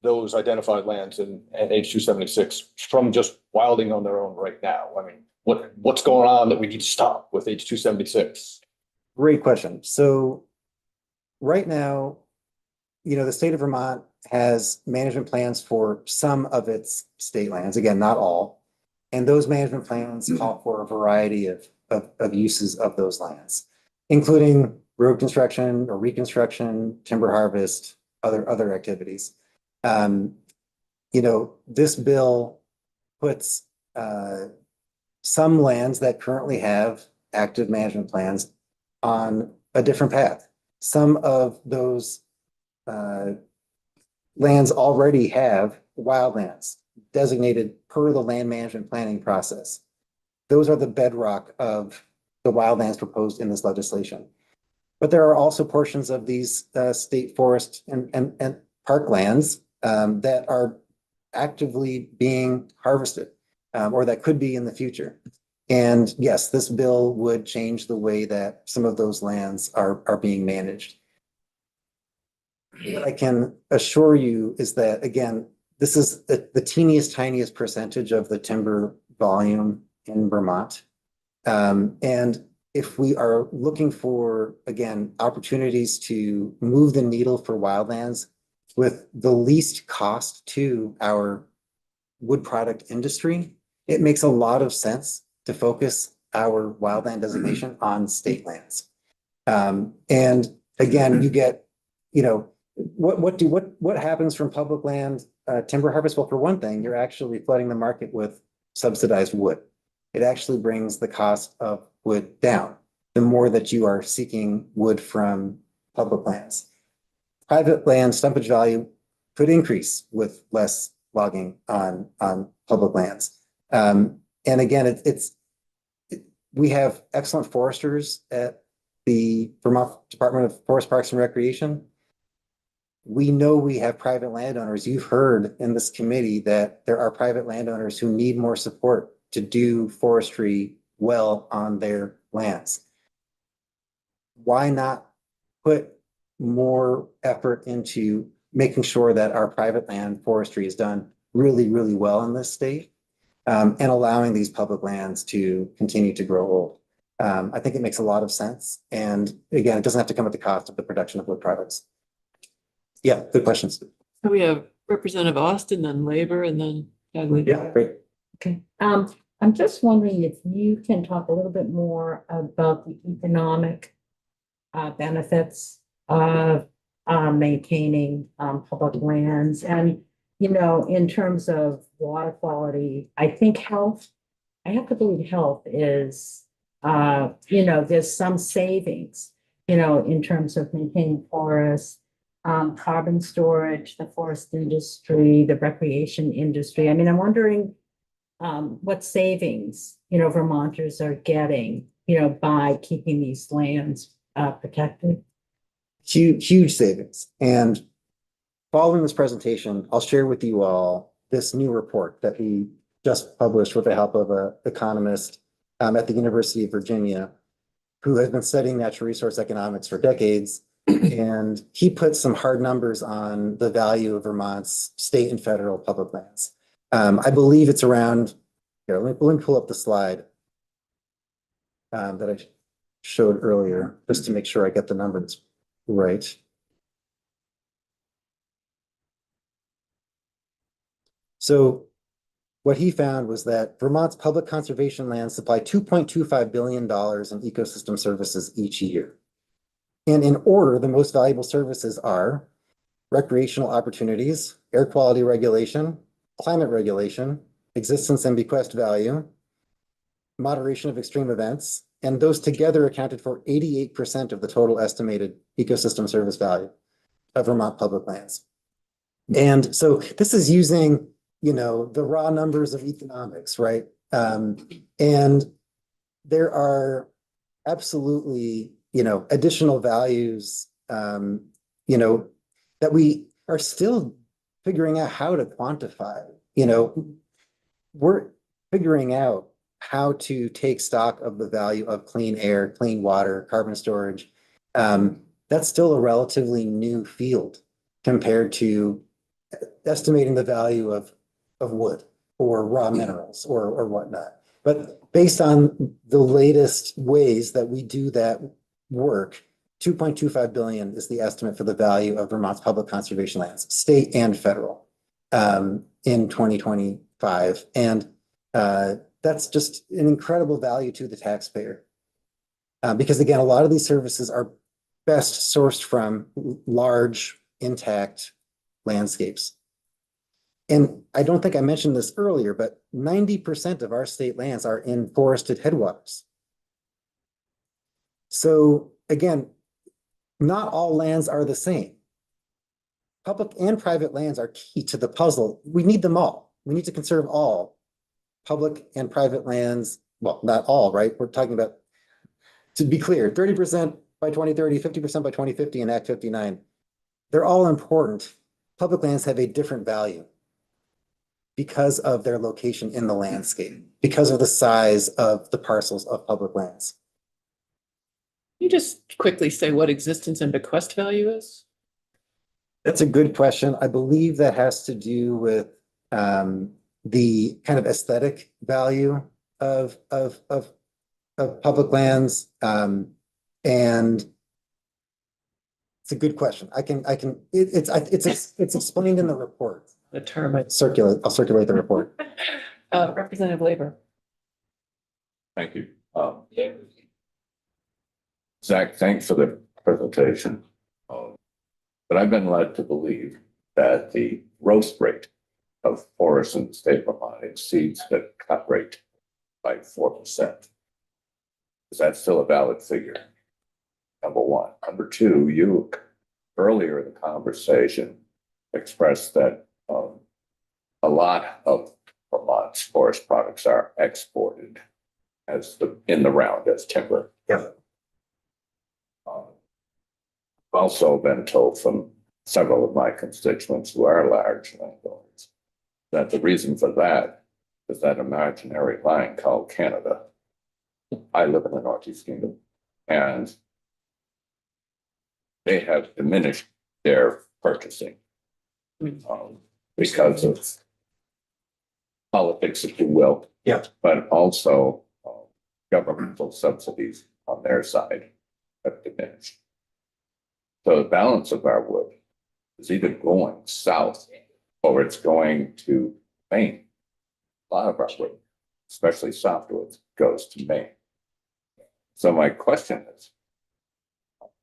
those identified lands in H276 from just wilding on their own right now? I mean, what's going on that we need to stop with H276? Great question. So right now, the state of Vermont has management plans for some of its state lands, again, not all. And those management plans call for a variety of uses of those lands, including road construction or reconstruction, timber harvest, other activities. This bill puts some lands that currently have active management plans on a different path. Some of those lands already have wildlands designated per the land management planning process. Those are the bedrock of the wildlands proposed in this legislation. But there are also portions of these state forest and park lands that are actively being harvested or that could be in the future. And yes, this bill would change the way that some of those lands are being managed. What I can assure you is that, again, this is the teeniest, tiniest percentage of the timber volume in Vermont. And if we are looking for, again, opportunities to move the needle for wildlands with the least cost to our wood product industry, it makes a lot of sense to focus our wildland designation on state lands. And again, you get, what happens from public land timber harvest? Well, for one thing, you're actually flooding the market with subsidized wood. It actually brings the cost of wood down the more that you are seeking wood from public lands. Private land stumpage value could increase with less logging on public lands. And again, we have excellent foresters at the Vermont Department of Forest Parks and Recreation. We know we have private landowners. You've heard in this committee that there are private landowners who need more support to do forestry well on their lands. Why not put more effort into making sure that our private land forestry is done really, really well in this state, and allowing these public lands to continue to grow old? I think it makes a lot of sense. And again, it doesn't have to come at the cost of the production of wood products. Yeah, good questions. So we have Representative Austin, then Labor, and then Bagley. Yeah, great. Okay. I'm just wondering if you can talk a little bit more about the economic benefits of maintaining public lands. And, in terms of water quality, I think health, I have to believe health is, there's some savings, in terms of maintaining forests, carbon storage, the forest industry, the recreation industry. I mean, I'm wondering what savings, Vermonters are getting, by keeping these lands protected. Huge savings. And following this presentation, I'll share with you all this new report that we just published with the help of an economist at the University of Virginia, who has been studying natural resource economics for decades. And he put some hard numbers on the value of Vermont's state and federal public lands. I believe it's around, here, let me pull up the slide that I showed earlier, just to make sure I get the numbers right. So what he found was that Vermont's public conservation lands supply $2.25 billion in ecosystem services each year. And in order, the most valuable services are recreational opportunities, air quality regulation, climate regulation, existence and bequest value, moderation of extreme events, and those together accounted for 88% of the total estimated ecosystem service value of Vermont public lands. And so this is using, the raw numbers of economics, right? And there are absolutely, additional values, that we are still figuring out how to quantify, you know, we're figuring out how to take stock of the value of clean air, clean water, carbon storage. That's still a relatively new field compared to estimating the value of wood or raw minerals or whatnot. But based on the latest ways that we do that work, 2.25 billion is the estimate for the value of Vermont's public conservation lands, state and federal, in 2025. And that's just an incredible value to the taxpayer. Because again, a lot of these services are best sourced from large, intact landscapes. And I don't think I mentioned this earlier, but 90% of our state lands are in forested headwaters. So again, not all lands are the same. Public and private lands are key to the puzzle. We need them all. We need to conserve all public and private lands. Well, not all, right? We're talking about, to be clear, 30% by 2030, 50% by 2050 in Act 59. They're all important. Public lands have a different value because of their location in the landscape, because of the size of the parcels of public lands. You just quickly say what existence and bequest value is? That's a good question. I believe that has to do with the kind of aesthetic value of public lands. And it's a good question. It's explained in the report. The term, I'll circulate the report. Representative Labor. Thank you. Zach, thanks for the presentation. But I've been led to believe that the growth rate of forests in the state of Vermont exceeds the cut rate by 4%. Is that still a valid figure? Number one. Number two, you earlier in the conversation expressed that a lot of Vermont's forest products are exported in the round as timber. Yeah. Also been told from several of my constituents who are large landowners that the reason for that is that imaginary line called Canada. I live in the Northeast Kingdom, and they have diminished their purchasing because of politics, if you will. Yeah. But also governmental subsidies on their side have diminished. So the balance of our wood is either going south or it's going to Maine. A lot of our wood, especially softwood, goes to Maine. So my question is,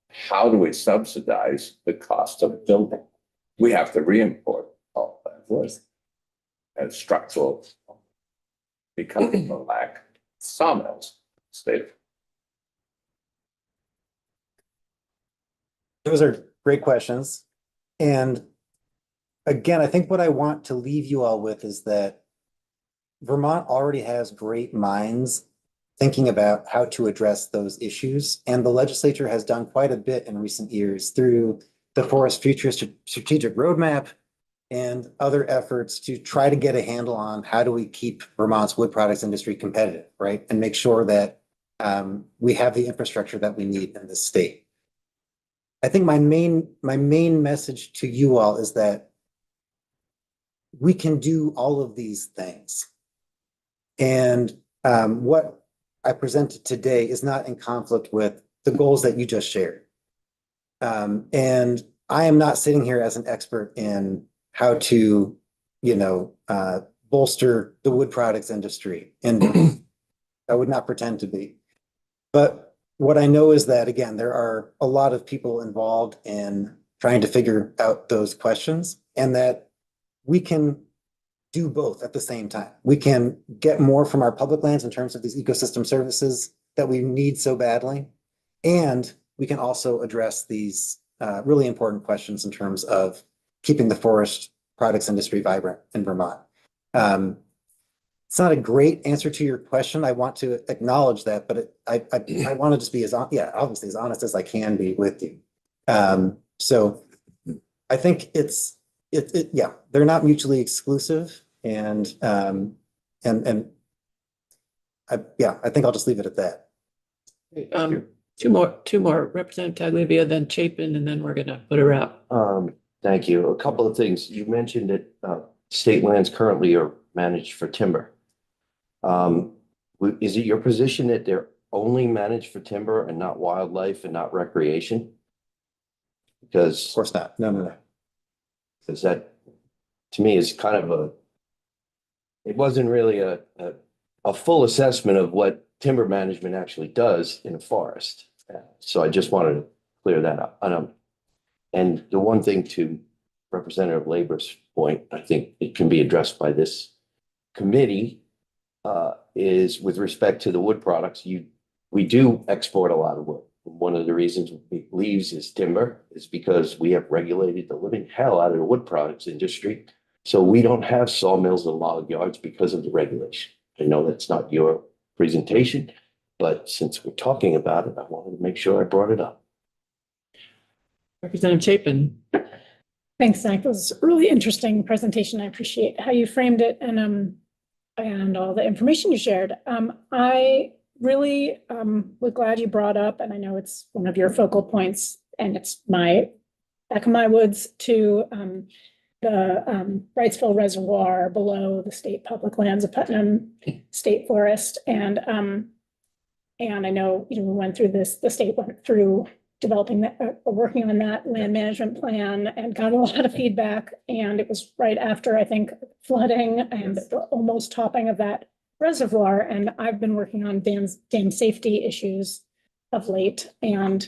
how do we subsidize the cost of building? We have to re-import all that wood as structural because of the lack of sawmills in the state. Those are great questions. And again, I think what I want to leave you all with is that Vermont already has great minds thinking about how to address those issues. And the legislature has done quite a bit in recent years through the Forest Future Strategic Roadmap and other efforts to try to get a handle on how do we keep Vermont's wood products industry competitive, right? And make sure that we have the infrastructure that we need in this state. I think my main message to you all is that we can do all of these things. And what I presented today is not in conflict with the goals that you just shared. And I am not sitting here as an expert in how to, bolster the wood products industry. And I would not pretend to be. But what I know is that, again, there are a lot of people involved in trying to figure out those questions, and that we can do both at the same time. We can get more from our public lands in terms of these ecosystem services that we need so badly. And we can also address these really important questions in terms of keeping the forest products industry vibrant in Vermont. It's not a great answer to your question. I want to acknowledge that, but I want to just be obviously as honest as I can be with you. So I think it's yeah, they're not mutually exclusive and I think I'll just leave it at that. Two more, Representative Taglivia, then Chapin, and then we're gonna put a wrap. Thank you. A couple of things. You mentioned that state lands currently are managed for timber. Is it your position that they're only managed for timber and not wildlife and not recreation? Of Because course not. No. that, to me, is kind of it wasn't really a full assessment of what timber management actually does in a forest. So I just wanted to clear that up. And the one thing to Representative Labor's point, I think it can be addressed by this committee, is with respect to the wood products, we do export a lot of wood. One of the reasons we leaves is timber is because we have regulated the living hell out of the wood products industry. So we don't have sawmills and log yards because of the regulation. I know that's not your presentation, but since we're talking about it, I wanted to make sure I brought it up. Representative Chapin. Thanks, Zach. It was a really interesting presentation. I appreciate how you framed it and all the information you shared. I really was glad you brought up, and I know it's one of your focal points, and it's back of my woods to the Wrightsville Reservoir below the state public lands of Putnam State Forest. And I know, we went through this, the state went through developing that, working on that land management plan and got a lot of feedback. And it was right after, I think, flooding and the almost topping of that reservoir. And I've been working on dam safety issues of late. And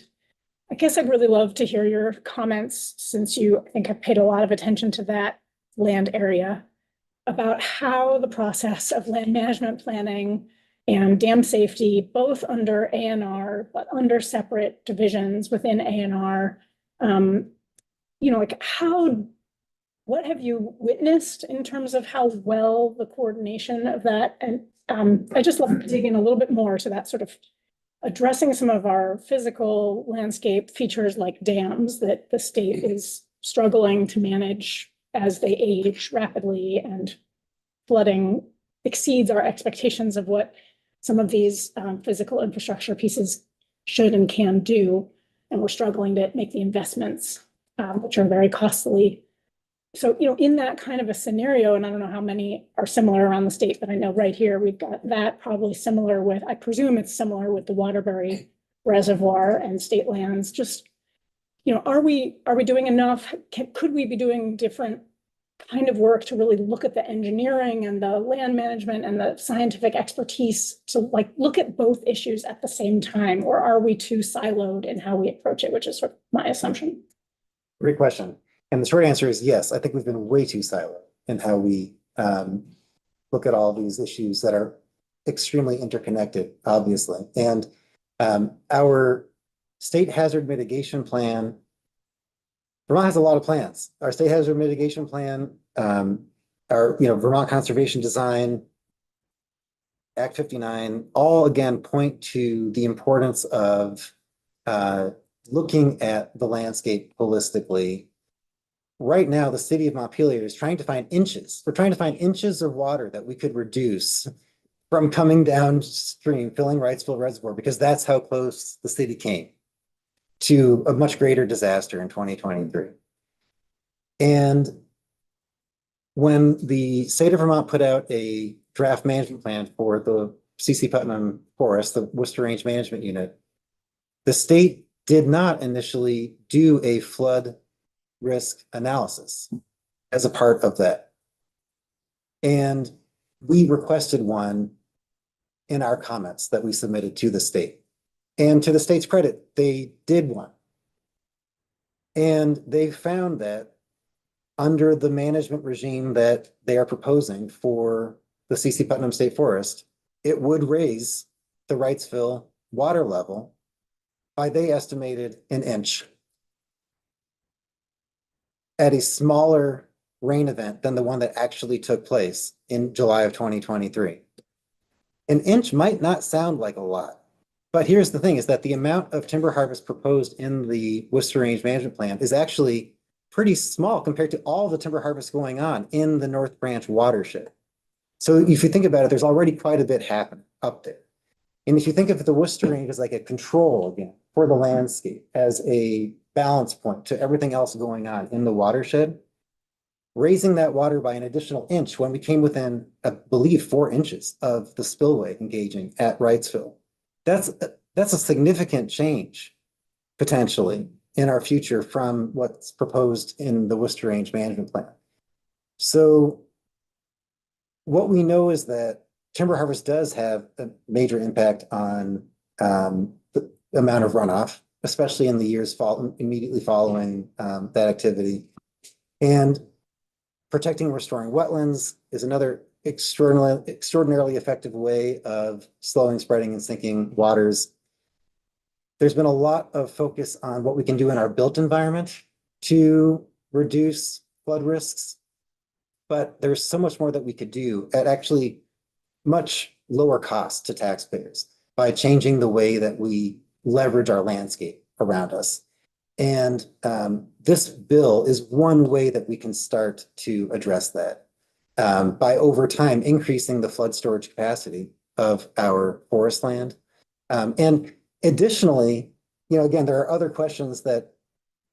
I guess I'd really love to hear your comments, since you, I think, have paid a lot of attention to that land area, about how the process of land management planning and dam safety, both under ANR, but under separate divisions within ANR, what have you witnessed in terms of how well the coordination of that? And I just love to dig in a little bit more to that, sort of addressing some of our physical landscape features like dams that the state is struggling to manage as they age rapidly, and flooding exceeds our expectations of what some of these physical infrastructure pieces should and can do. And we're struggling to make the investments, which are very costly. So, in that kind of a scenario, and I don't know how many are similar around the state, but I know right here, we've got that probably similar with, I presume it's similar with the Waterbury Reservoir and state lands. Just, are we doing enough? Could we be doing different kind of work to really look at the engineering and the land management and the scientific expertise to look at both issues at the same time? Or are we too siloed in how we approach it, which is sort of my assumption? Great question. And the short answer is yes. I think we've been way too siloed in how we look at all these issues that are extremely interconnected, obviously. And our state hazard mitigation plan, Vermont has a lot of plans. Our state hazard mitigation plan, our Vermont Conservation Design, Act 59, all again point to the importance of looking at the landscape holistically. Right now, the city of Montpelier is trying to find inches. We're trying to find inches of water that we could reduce from coming downstream, filling Wrightsville Reservoir, because that's how close the city came to a much greater disaster in 2023. And when the state of Vermont put out a draft management plan for the C.C. Putnam Forest, the Worcester Range Management Unit, the state did not initially do a flood risk analysis as a part of that. And we requested one in our comments that we submitted to the state. And to the state's credit, they did one. And they found that under the management regime that they are proposing for the C.C. Putnam State Forest, it would raise the Wrightsville water level by, they estimated, an inch, at a smaller rain event than the one that actually took place in July of 2023. An inch might not sound like a lot, but here's the thing, is that the amount of timber harvest proposed in the Worcester Range Management Plan is actually pretty small compared to all the timber harvest going on in the North Branch watershed. So if you think about it, there's already quite a bit happening up there. And if you think of the Worcester Range as like a control again for the landscape, as a balance point to everything else going on in the watershed, raising that water by an additional inch when we came within, I believe, 4 inches of the spillway engaging at Wrightsville. That's a significant change potentially in our future from what's proposed in the Worcester Range Management Plan. So what we know is that timber harvest does have a major impact on the amount of runoff, especially in the years immediately following that activity. And protecting and restoring wetlands is another extraordinarily effective way of slowing, spreading, and sinking waters. There's been a lot of focus on what we can do in our built environment to reduce flood risks, but there's so much more that we could do at actually much lower cost to taxpayers by changing the way that we leverage our landscape around us. And this bill is one way that we can start to address that by over time increasing the flood storage capacity of our forest land. And additionally, again, there are other questions that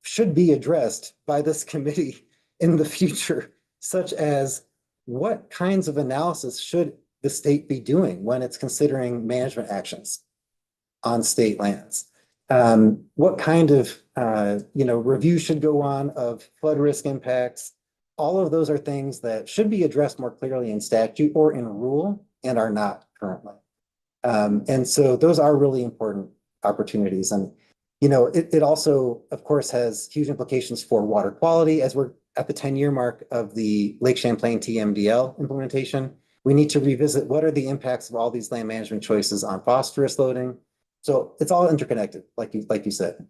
should be addressed by this committee in the future, such as what kinds of analysis should the state be doing when it's considering management actions on state lands? What kind of review should go on of flood risk impacts? All of those are things that should be addressed more clearly in statute or in rule and are not currently. And so those are really important opportunities. And, it also, of course, has huge implications for water quality. As we're at the 10-year mark of the Lake Champlain TMDL implementation, we need to revisit what are the impacts of all these land management choices on phosphorus loading. So it's all interconnected, like you said.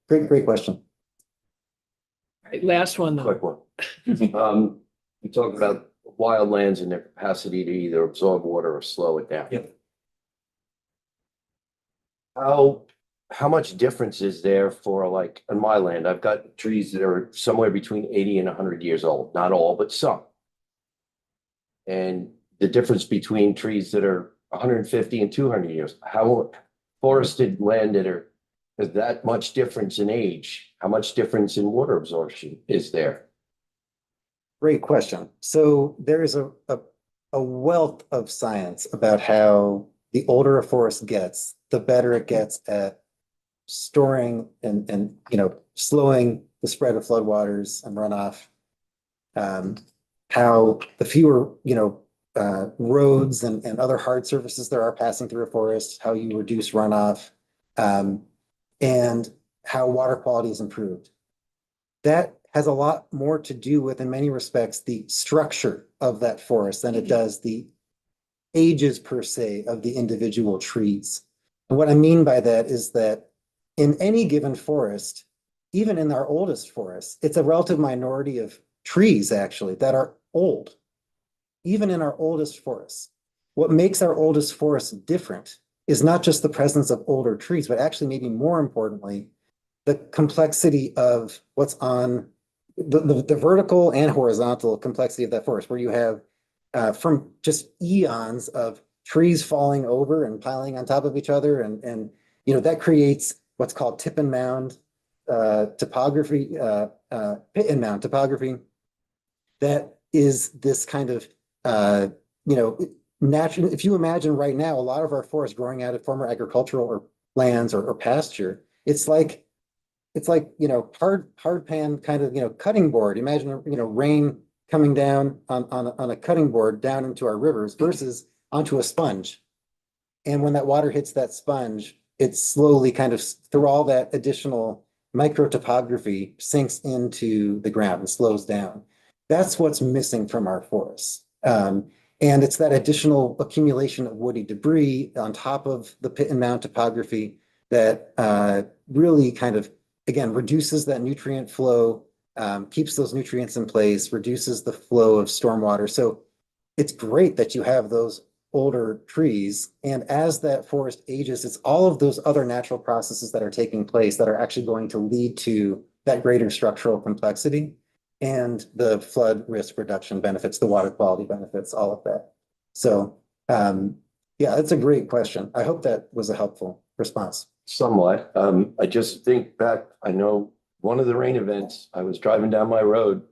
Great question. All right, last one though. Quick one. You talk about wildlands and their capacity to either absorb water or slow it down. Yep. How much difference is there for, like, on my land? I've got trees that are somewhere between 80 and 100 years old, not all, but some. And the difference between trees that are 150 and 200 years, how forested land has that much difference in age? How much difference in water absorption is there? Great question. So there is a wealth of science about how the older a forest gets, the better it gets at storing and slowing the spread of floodwaters and runoff. How the fewer roads and other hard surfaces there are passing through a forest, how you reduce runoff, and how water quality is improved. That has a lot more to do with, in many respects, the structure of that forest than it does the ages per se of the individual trees. And what I mean by that is that in any given forest, even in our oldest forests, it's a relative minority of trees actually that are old, even in our oldest forests. What makes our oldest forests different is not just the presence of older trees, but actually maybe more importantly, the complexity of what's on the vertical and horizontal complexity of that forest, where you have from just eons of trees falling over and piling on top of each other. And that creates what's called tip and mound topography, pit and mound topography. That is this kind of, natural. If you imagine right now, a lot of our forests growing out of former agricultural or lands or pasture, it's like hard pan kind of, cutting board. Imagine, rain coming down on a cutting board down into our rivers versus onto a sponge. And when that water hits that sponge, it slowly kind of, through all that additional micro topography, sinks into the ground and slows down. That's what's missing from our forests. And it's that additional accumulation of woody debris on top of the pit and mound topography that really kind of, again, reduces that nutrient flow, keeps those nutrients in place, reduces the flow of stormwater. So it's great that you have those older trees. And as that forest ages, it's all of those other natural processes that are taking place that are actually going to lead to that greater structural complexity and the flood risk reduction benefits, the water quality benefits, all of that. So, yeah, that's a great question. I hope that was a helpful response. Somewhat. I just think back, I know one of the rain events, I was driving down my road,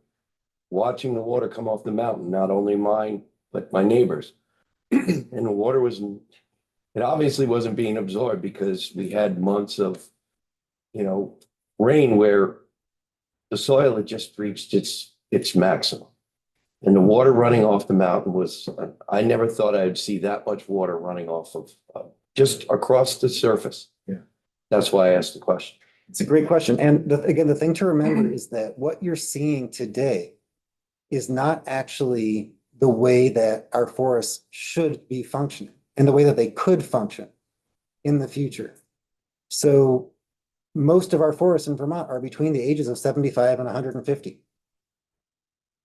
watching the water come off the mountain, not only mine, but my neighbors. And the water was, it obviously wasn't being absorbed because we had months of, rain where the soil had just reached its maximum. And the water running off the mountain was, I never thought I'd see that much water running off of, just across the surface. Yeah. That's why I asked the question. It's a great question. And again, the thing to remember is that what you're seeing today is not actually the way that our forests should be functioning and the way that they could function in the future. So most of our forests in Vermont are between the ages of 75 and 150,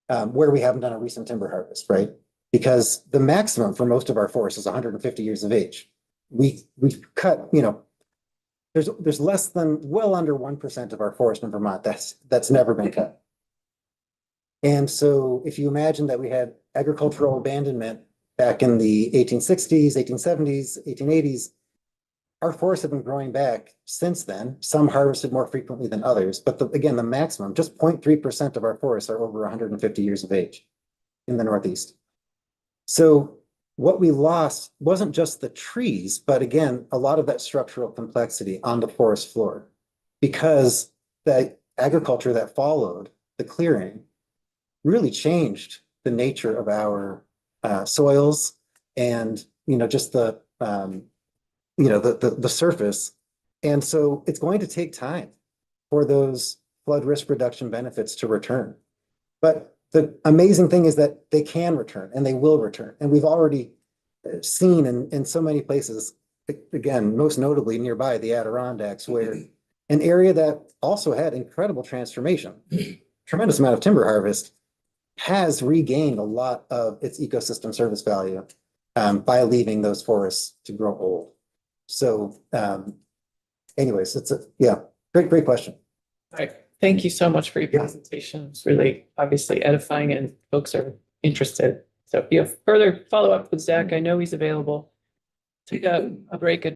where we haven't done a recent timber harvest, right? Because the maximum for most of our forests is 150 years of age. We've cut, there's less than, well under 1% of our forest in Vermont that's never been cut. And so if you imagine that we had agricultural abandonment back in the 1860s, 1870s, 1880s, our forests have been growing back since then, some harvested more frequently than others. But again, the maximum, just 0.3% of our forests are over 150 years of age in the Northeast. So what we lost wasn't just the trees, but again, a lot of that structural complexity on the forest floor, because the agriculture that followed the clearing really changed the nature of our soils and, just the surface. And so it's going to take time for those flood risk reduction benefits to return. But the amazing thing is that they can return and they will return. And we've already seen in so many places, again, most notably nearby the Adirondacks, where an area that also had incredible transformation, tremendous amount of timber harvest, has regained a lot of its ecosystem service value by leaving those forests to grow old. So anyways, it's great question. All right. Thank you so much for your presentation. It's really obviously edifying and folks are interested. So if you have further follow-up with Zach, I know he's available. Take a break.